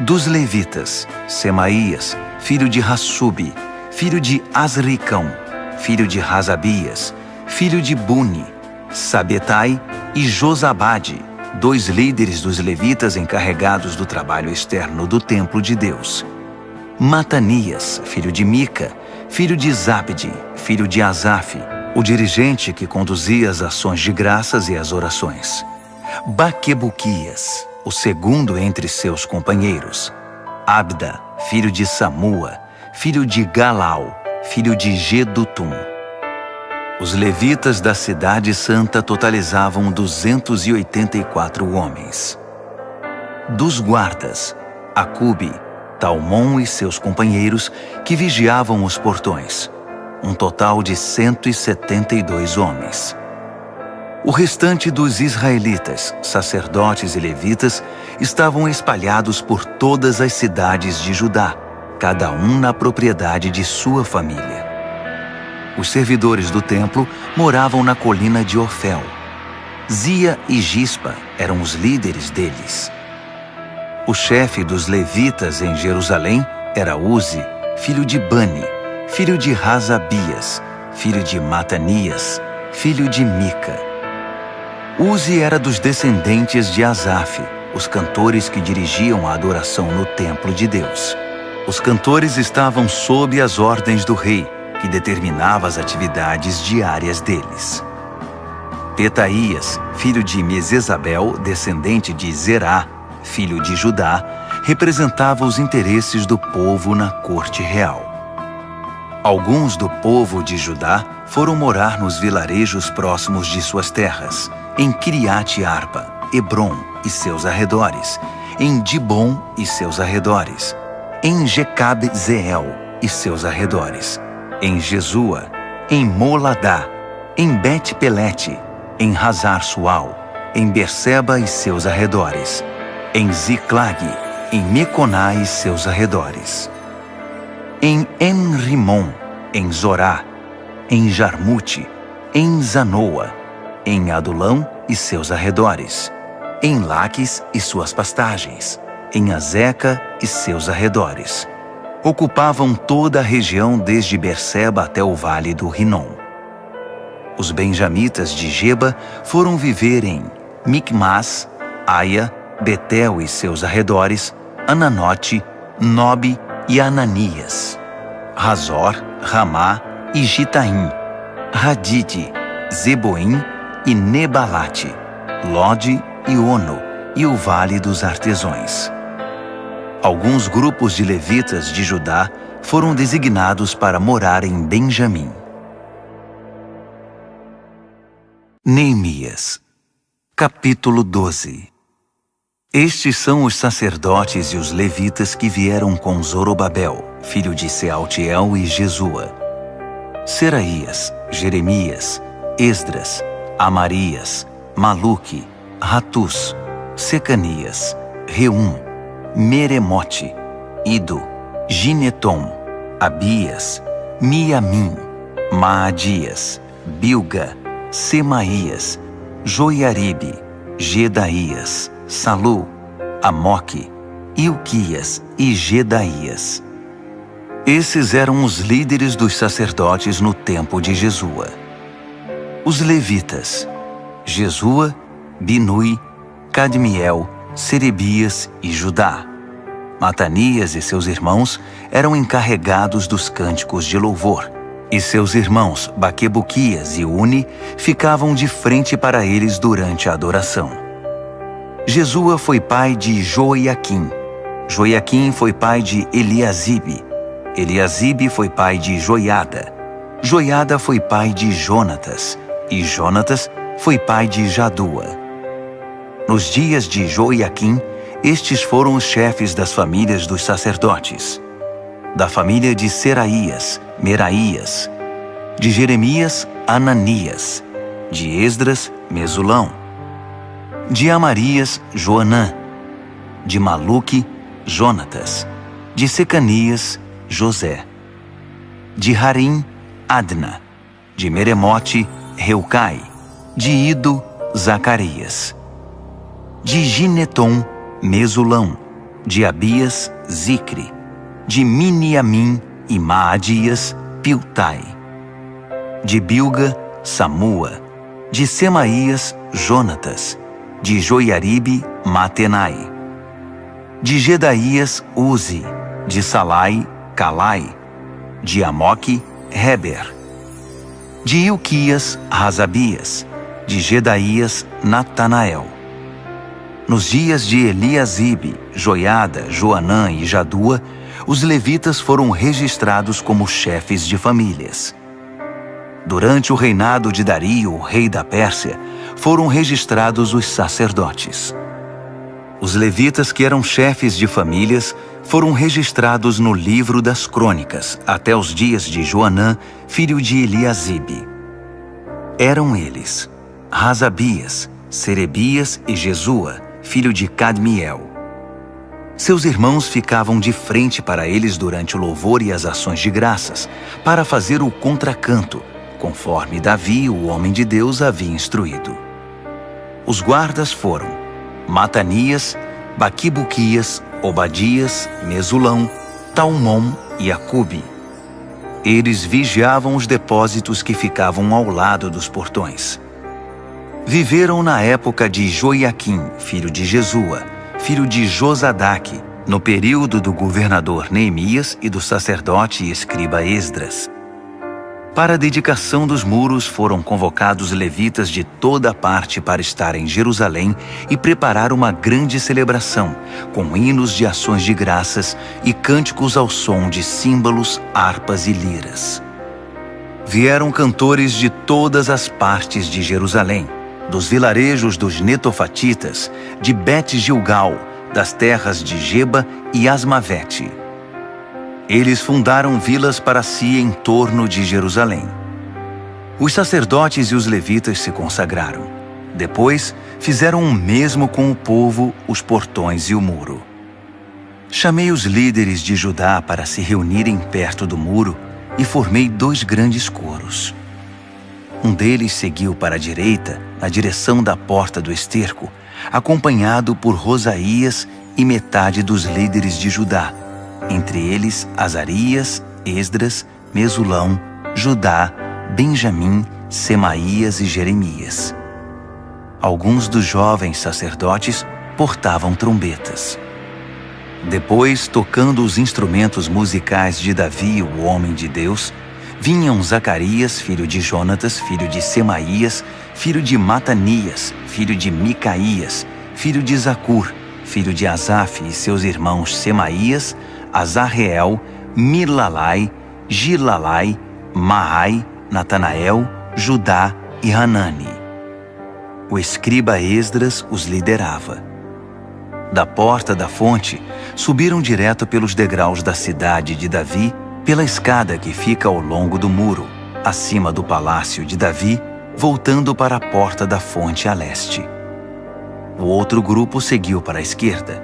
Speaker 1: Dos levitas, Semaías, filho de Hassubi, filho de Azricão, filho de Razabias, filho de Buni, Sabetai e Josabade, 2 líderes dos levitas encarregados do trabalho externo do templo de Deus. Matanias, filho de Mica, filho de Zabde, filho de Asaf, o dirigente que conduzia as ações de graças e as orações. Baquebuquias, o segundo entre seus companheiros. Abda, filho de Samua, filho de Galau, filho de Gedutum. Os levitas da cidade santa totalizavam 284 homens. Dos guardas, Acube, Talmon e seus companheiros que vigiavam os portões, um total de 172 homens. O restante dos israelitas, sacerdotes e levitas, estavam espalhados por todas as cidades de Judá, cada um na propriedade de sua família. Os servidores do templo moravam na colina de Ofel. Zia e Gispa eram os líderes deles. O chefe dos levitas em Jerusalém era Uzi, filho de Bani, filho de Razabias, filho de Matanias, filho de Mica. Uzi era dos descendentes de Asaf, os cantores que dirigiam a adoração no templo de Deus. Os cantores estavam sob as ordens do rei, que determinava as atividades diárias deles. Petaías, filho de Mesesabel, descendente de Zerá, filho de Judá, representava os interesses do povo na corte real. Alguns do povo de Judá foram morar nos vilarejos próximos de suas terras, em Kiriat Arba, Hebron e seus arredores, em Dibon e seus arredores, em Jecab-Zeel e seus arredores, em Jesua, em Moladá, em Bet-Pelete, em Hazar-Sual, em Berseba e seus arredores, em Ziclag, em Meconá e seus arredores, em En-Rimon, em Zorá, em Jarmute, em Zanoa, em Adulão e seus arredores, em Laques e suas pastagens, em Azeca e seus arredores. Ocupavam toda a região desde Berseba até o vale do Rinom. Os benjamitas de Geba foram viver em Micmas, Aia, Betel e seus arredores, Ananote, Nobe e Ananias, Razor, Ramá e Gitaim, Hadide, Zeboim e Nebalate, Lode e Ono e o Vale dos Artesões. Alguns grupos de levitas de Judá foram designados para morar em Benjamim. Neemias, capítulo 12. Estes são os sacerdotes e os levitas que vieram com Zorobabel, filho de Sealtiel, e Jesua: Seraías, Jeremias, Esdras, Amarias, Maluque, Ratus, Secanias, Reum, Meremote, Ido, Ginetom, Abias, Miamim, Maadias, Bilga, Semaías, Joiaribe, Gedaías, Salu, Amoque, Ilquias e Gedaías. Esses eram os líderes dos sacerdotes no tempo de Jesua. Os levitas: Jesua, Binui, Cadmiel, Serebias e Judá. Matanias e seus irmãos eram encarregados dos cânticos de louvor, e seus irmãos Baquebuquias e Uni ficavam de frente para eles durante a adoração. Jesua foi pai de Joiaquim. Joiaquim foi pai de Eliasibe. Eliasibe foi pai de Joiada. Joiada foi pai de Jonatas. E Jonatas foi pai de Jadua. Nos dias de Joiaquim, estes foram os chefes das famílias dos sacerdotes: da família de Seraías, Meraías; de Jeremias, Ananias; de Esdras, Mesulão; de Amarias, Joanã; de Maluque, Jonatas; de Secanias, José; de Harim, Adna; de Meremote, Reucai; de Ido, Zacarias; de Ginetom, Mesulão; de Abias, Zicre; de Miniamim e Maadias, Piltai; de Bilga, Samua; de Semaías, Jonatas; de Joiaribe, Matenai; de Gedaías, Uzi; de Salai, Calai; de Amoque, Heber; de Ilquias, Razabias; de Gedaías, Natanael. Nos dias de Eliasibe, Joiada, Joanã e Jadua, os levitas foram registrados como chefes de famílias. Durante o reinado de Dario, rei da Pérsia, foram registrados os sacerdotes. Os levitas que eram chefes de famílias foram registrados no livro das crônicas até os dias de Joanã, filho de Eliasibe. Eram eles Razabias, Serebias e Jesua, filho de Cadmiel. Seus irmãos ficavam de frente para eles durante o louvor e as ações de graças, para fazer o contracanto, conforme Davi, o homem de Deus, havia instruído. Os guardas foram Matanias, Baquibuquias, Obadias, Mesulão, Talmom e Acube. Eles vigiavam os depósitos que ficavam ao lado dos portões. Viveram na época de Joiaquim, filho de Jesua, filho de Josadaque, no período do governador Neemias e do sacerdote e escriba Esdras. Para a dedicação dos muros foram convocados levitas de toda parte para estar em Jerusalém e preparar uma grande celebração, com hinos de ações de graças e cânticos ao som de símbolos, harpas e liras. Vieram cantores de todas as partes de Jerusalém, dos vilarejos dos netofatitas, de Bet-Gilgal, das terras de Geba e Asmavete. Eles fundaram vilas para si em torno de Jerusalém. Os sacerdotes e os levitas se consagraram. Depois, fizeram o mesmo com o povo, os portões e o muro. Chamei os líderes de Judá para se reunirem perto do muro e formei 2 grandes coros. Um deles seguiu para a direita, na direção da porta do esterco, acompanhado por Rosaías e metade dos líderes de Judá, entre eles Azarias, Esdras, Mesulão, Judá, Benjamim, Semaías e Jeremias. Alguns dos jovens sacerdotes portavam trombetas. Depois, tocando os instrumentos musicais de Davi, o homem de Deus, vinham Zacarias, filho de Jonatas, filho de Semaías, filho de Matanias, filho de Micaías, filho de Zacur, filho de Asaf, e seus irmãos Semaías, Azarreel, Milalai, Gilalai, Maai, Natanael, Judá e Hanani. O escriba Esdras os liderava. Da porta da fonte, subiram direto pelos degraus da cidade de Davi, pela escada que fica ao longo do muro, acima do palácio de Davi, voltando para a porta da fonte a leste. O outro grupo seguiu para a esquerda.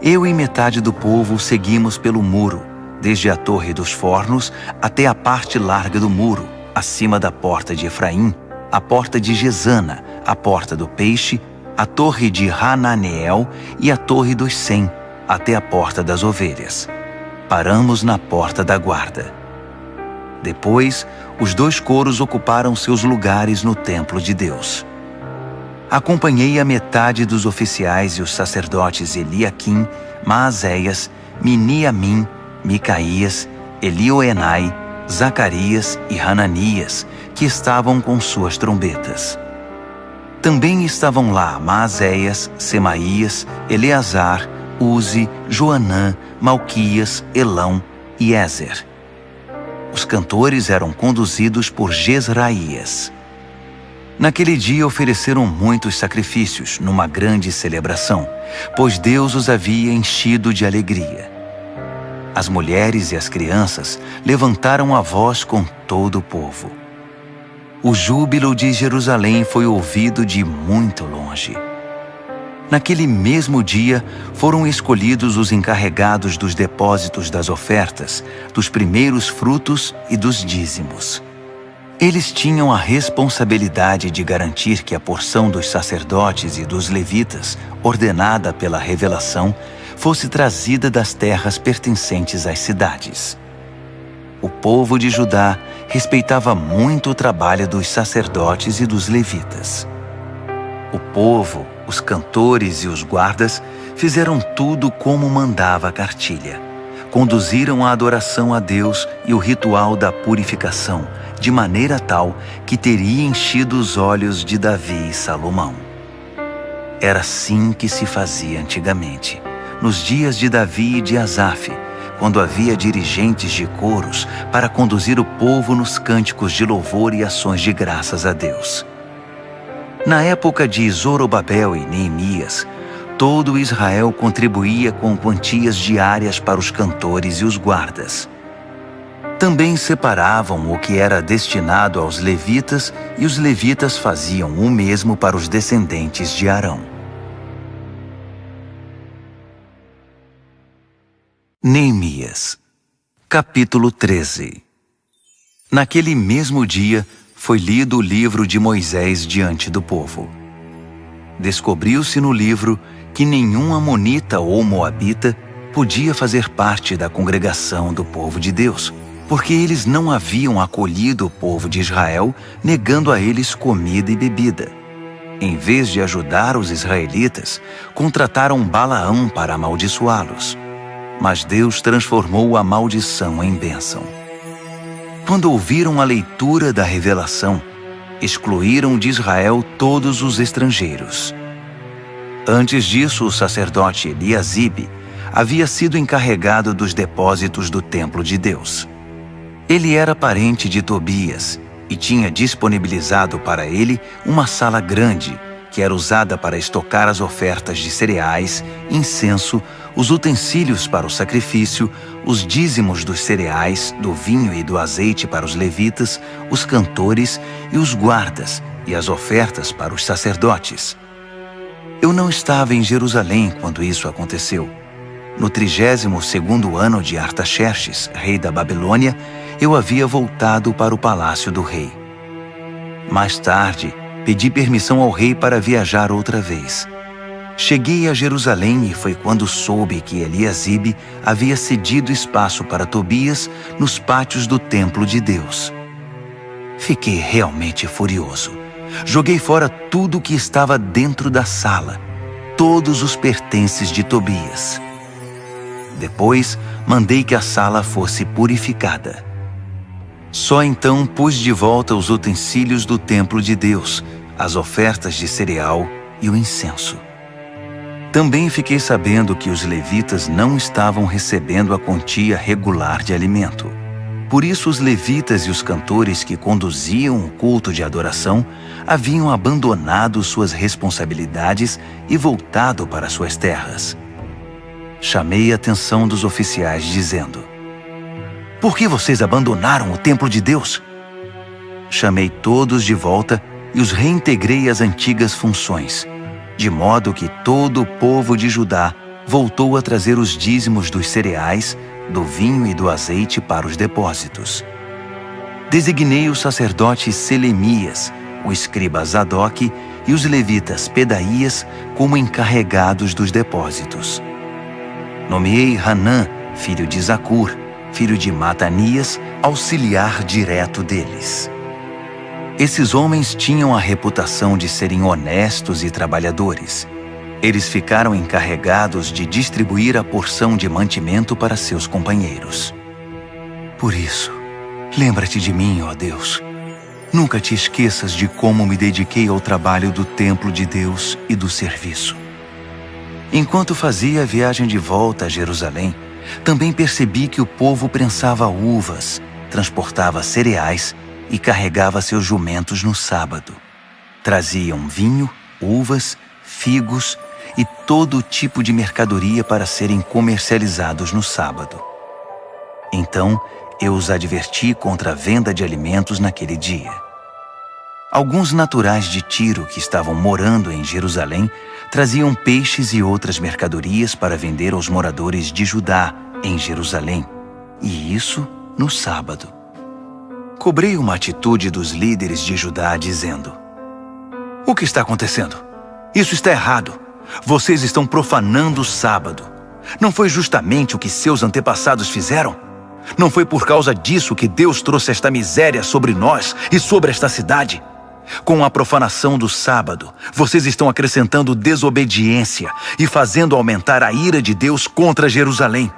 Speaker 1: Eu e metade do povo seguimos pelo muro, desde a Torre dos Fornos até a parte larga do muro, acima da porta de Efraim, a porta de Gesana, a porta do Peixe, a torre de Hananeel e a torre dos 100, até a porta das ovelhas. Paramos na porta da guarda. Depois, os 2 coros ocuparam seus lugares no templo de Deus. Acompanhei a metade dos oficiais e os sacerdotes Eliaquim, Maazéias, Miniamim, Micaías, Elioenai, Zacarias e Hananias, que estavam com suas trombetas. Também estavam lá Maazéias, Semaías, Eleazar, Uzi, Joanã, Malquias, Elão e Ézer. Os cantores eram conduzidos por Jezraías. Naquele dia ofereceram muitos sacrifícios numa grande celebração, pois Deus os havia enchido de alegria. As mulheres e as crianças levantaram a voz com todo o povo. O júbilo de Jerusalém foi ouvido de muito longe. Naquele mesmo dia, foram escolhidos os encarregados dos depósitos das ofertas, dos primeiros frutos e dos dízimos. Eles tinham a responsabilidade de garantir que a porção dos sacerdotes e dos levitas, ordenada pela revelação, fosse trazida das terras pertencentes às cidades. O povo de Judá respeitava muito o trabalho dos sacerdotes e dos levitas. O povo, os cantores e os guardas fizeram tudo como mandava a cartilha. Conduziram a adoração a Deus e o ritual da purificação, de maneira tal que teria enchido os olhos de Davi e Salomão. Era assim que se fazia antigamente, nos dias de Davi e de Asaf, quando havia dirigentes de coros para conduzir o povo nos cânticos de louvor e ações de graças a Deus. Na época de Zorobabel e Neemias, todo Israel contribuía com quantias diárias para os cantores e os guardas. Também separavam o que era destinado aos levitas e os levitas faziam o mesmo para os descendentes de Arão. Neemias, capítulo 13. Naquele mesmo dia, foi lido o livro de Moisés diante do povo. Descobriu-se no livro que nenhum amonita ou moabita podia fazer parte da congregação do povo de Deus, porque eles não haviam acolhido o povo de Israel, negando a eles comida e bebida. Em vez de ajudar os israelitas, contrataram Balaão para amaldiçoá-los. Mas Deus transformou a maldição em bênção. Quando ouviram a leitura da revelação, excluíram de Israel todos os estrangeiros. Antes disso, o sacerdote Eliasibe havia sido encarregado dos depósitos do templo de Deus. Ele era parente de Tobias e tinha disponibilizado para ele uma sala grande, que era usada para estocar as ofertas de cereais, incenso, os utensílios para o sacrifício, os dízimos dos cereais, do vinho e do azeite para os levitas, os cantores e os guardas, e as ofertas para os sacerdotes. Eu não estava em Jerusalém quando isso aconteceu. No 32º ano de Artaxerxes, rei da Babilônia, eu havia voltado para o palácio do rei. Mais tarde, pedi permissão ao rei para viajar outra vez. Cheguei a Jerusalém e foi quando soube que Eliasibe havia cedido espaço para Tobias nos pátios do templo de Deus. Fiquei realmente furioso. Joguei fora tudo que estava dentro da sala, todos os pertences de Tobias. Depois, mandei que a sala fosse purificada. Só então pus de volta os utensílios do templo de Deus, as ofertas de cereal e o incenso. Também fiquei sabendo que os levitas não estavam recebendo a quantia regular de alimento. Por isso os levitas e os cantores que conduziam o culto de adoração haviam abandonado suas responsabilidades e voltado para suas terras. Chamei a atenção dos oficiais dizendo: "Por que vocês abandonaram o templo de Deus?" Chamei todos de volta e os reintegrei às antigas funções, de modo que todo o povo de Judá voltou a trazer os dízimos dos cereais, do vinho e do azeite para os depósitos. Designei o sacerdote Selemias, o escriba Zadoque e os levitas Pedaías como encarregados dos depósitos. Nomeei Hanã, filho de Zacur, filho de Matanias, auxiliar direto deles. Esses homens tinham a reputação de serem honestos e trabalhadores. Eles ficaram encarregados de distribuir a porção de mantimento para seus companheiros. Por isso, lembra-te de mim, ó Deus. Nunca te esqueças de como me dediquei ao trabalho do templo de Deus e do serviço. Enquanto fazia a viagem de volta a Jerusalém, também percebi que o povo prensava uvas, transportava cereais e carregava seus jumentos no sábado. Traziam vinho, uvas, figos e todo tipo de mercadoria para serem comercializados no sábado. Então, eu os adverti contra a venda de alimentos naquele dia. Alguns naturais de Tiro que estavam morando em Jerusalém traziam peixes e outras mercadorias para vender aos moradores de Judá em Jerusalém, e isso no sábado. Cobrei uma atitude dos líderes de Judá dizendo: "O que está acontecendo? Isso está errado. Vocês estão profanando o sábado. Não foi justamente o que seus antepassados fizeram? Não foi por causa disso que Deus trouxe esta miséria sobre nós e sobre esta cidade? Com a profanação do sábado, vocês estão acrescentando desobediência e fazendo aumentar a ira de Deus contra Jerusalém."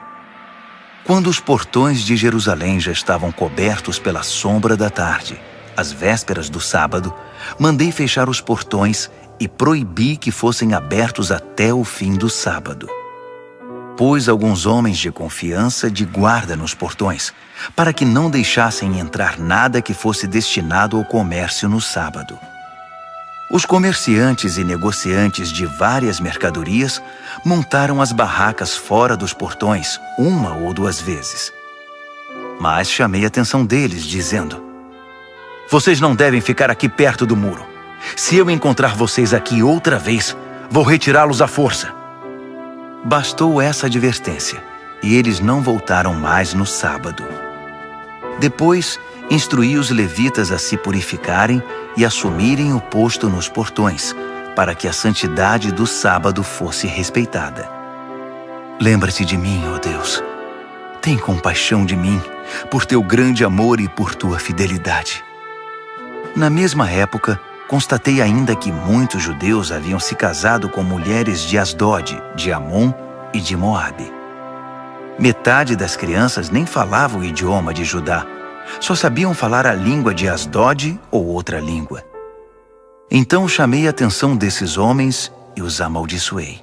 Speaker 1: Quando os portões de Jerusalém já estavam cobertos pela sombra da tarde, às vésperas do sábado, mandei fechar os portões e proibi que fossem abertos até o fim do sábado. Pus alguns homens de confiança de guarda nos portões, para que não deixassem entrar nada que fosse destinado ao comércio no sábado. Os comerciantes e negociantes de várias mercadorias montaram as barracas fora dos portões 1 ou 2 vezes. Mas chamei a atenção deles, dizendo: "Vocês não devem ficar aqui perto do muro. Se eu encontrar vocês aqui outra vez, vou retirá-los à força." Bastou essa advertência, e eles não voltaram mais no sábado. Depois, instruí os levitas a se purificarem e assumirem o posto nos portões, para que a santidade do sábado fosse respeitada. Lembra-te de mim, ó Deus. Tem compaixão de mim, por teu grande amor e por tua fidelidade. Na mesma época, constatei ainda que muitos judeus haviam se casado com mulheres de Asdod, de Amon e de Moabe. Metade das crianças nem falava o idioma de Judá, só sabiam falar a língua de Asdod ou outra língua. Então chamei a atenção desses homens e os amaldiçoei.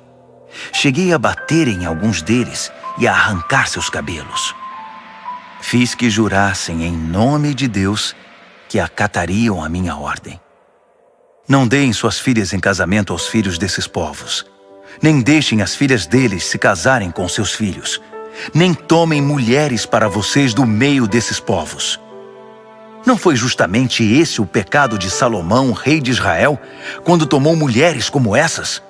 Speaker 1: Cheguei a bater em alguns deles e a arrancar seus cabelos. Fiz que jurassem em nome de Deus que acatariam a minha ordem. Não deem suas filhas em casamento aos filhos desses povos. Nem deixem as filhas deles se casarem com seus filhos. Nem tomem mulheres para vocês do meio desses povos. Não foi justamente esse o pecado de Salomão, rei de Israel, quando tomou mulheres como essas?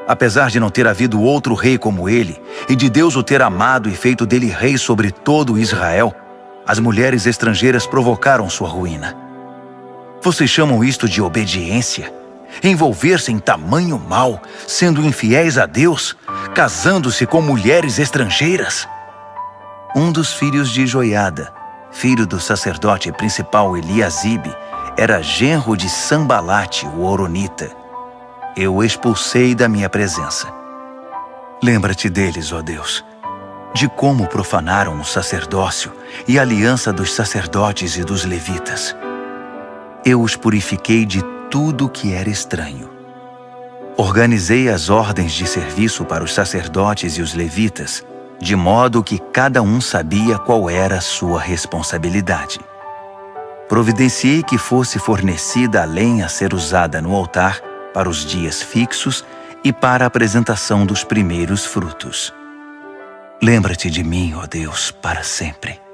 Speaker 1: Apesar de não ter havido outro rei como ele, e de Deus o ter amado e feito dele rei sobre todo Israel, as mulheres estrangeiras provocaram sua ruína. Vocês chamam isto de obediência? Envolver-se em tamanho mal, sendo infiéis a Deus, casando-se com mulheres estrangeiras? Um dos filhos de Joiada, filho do sacerdote principal Eliasibe, era genro de Sambalate, o horonita. Eu o expulsei da minha presença. Lembra-te deles, ó Deus. de como profanaram o sacerdócio e a aliança dos sacerdotes e dos levitas. Eu os purifiquei de tudo o que era estranho. Organizei as ordens de serviço para os sacerdotes e os levitas, de modo que cada um sabia qual era a sua responsabilidade. Providenciei que fosse fornecida a lenha a ser usada no altar para os dias fixos e para a apresentação dos primeiros frutos. Lembra-te de mim, ó Deus, para sempre.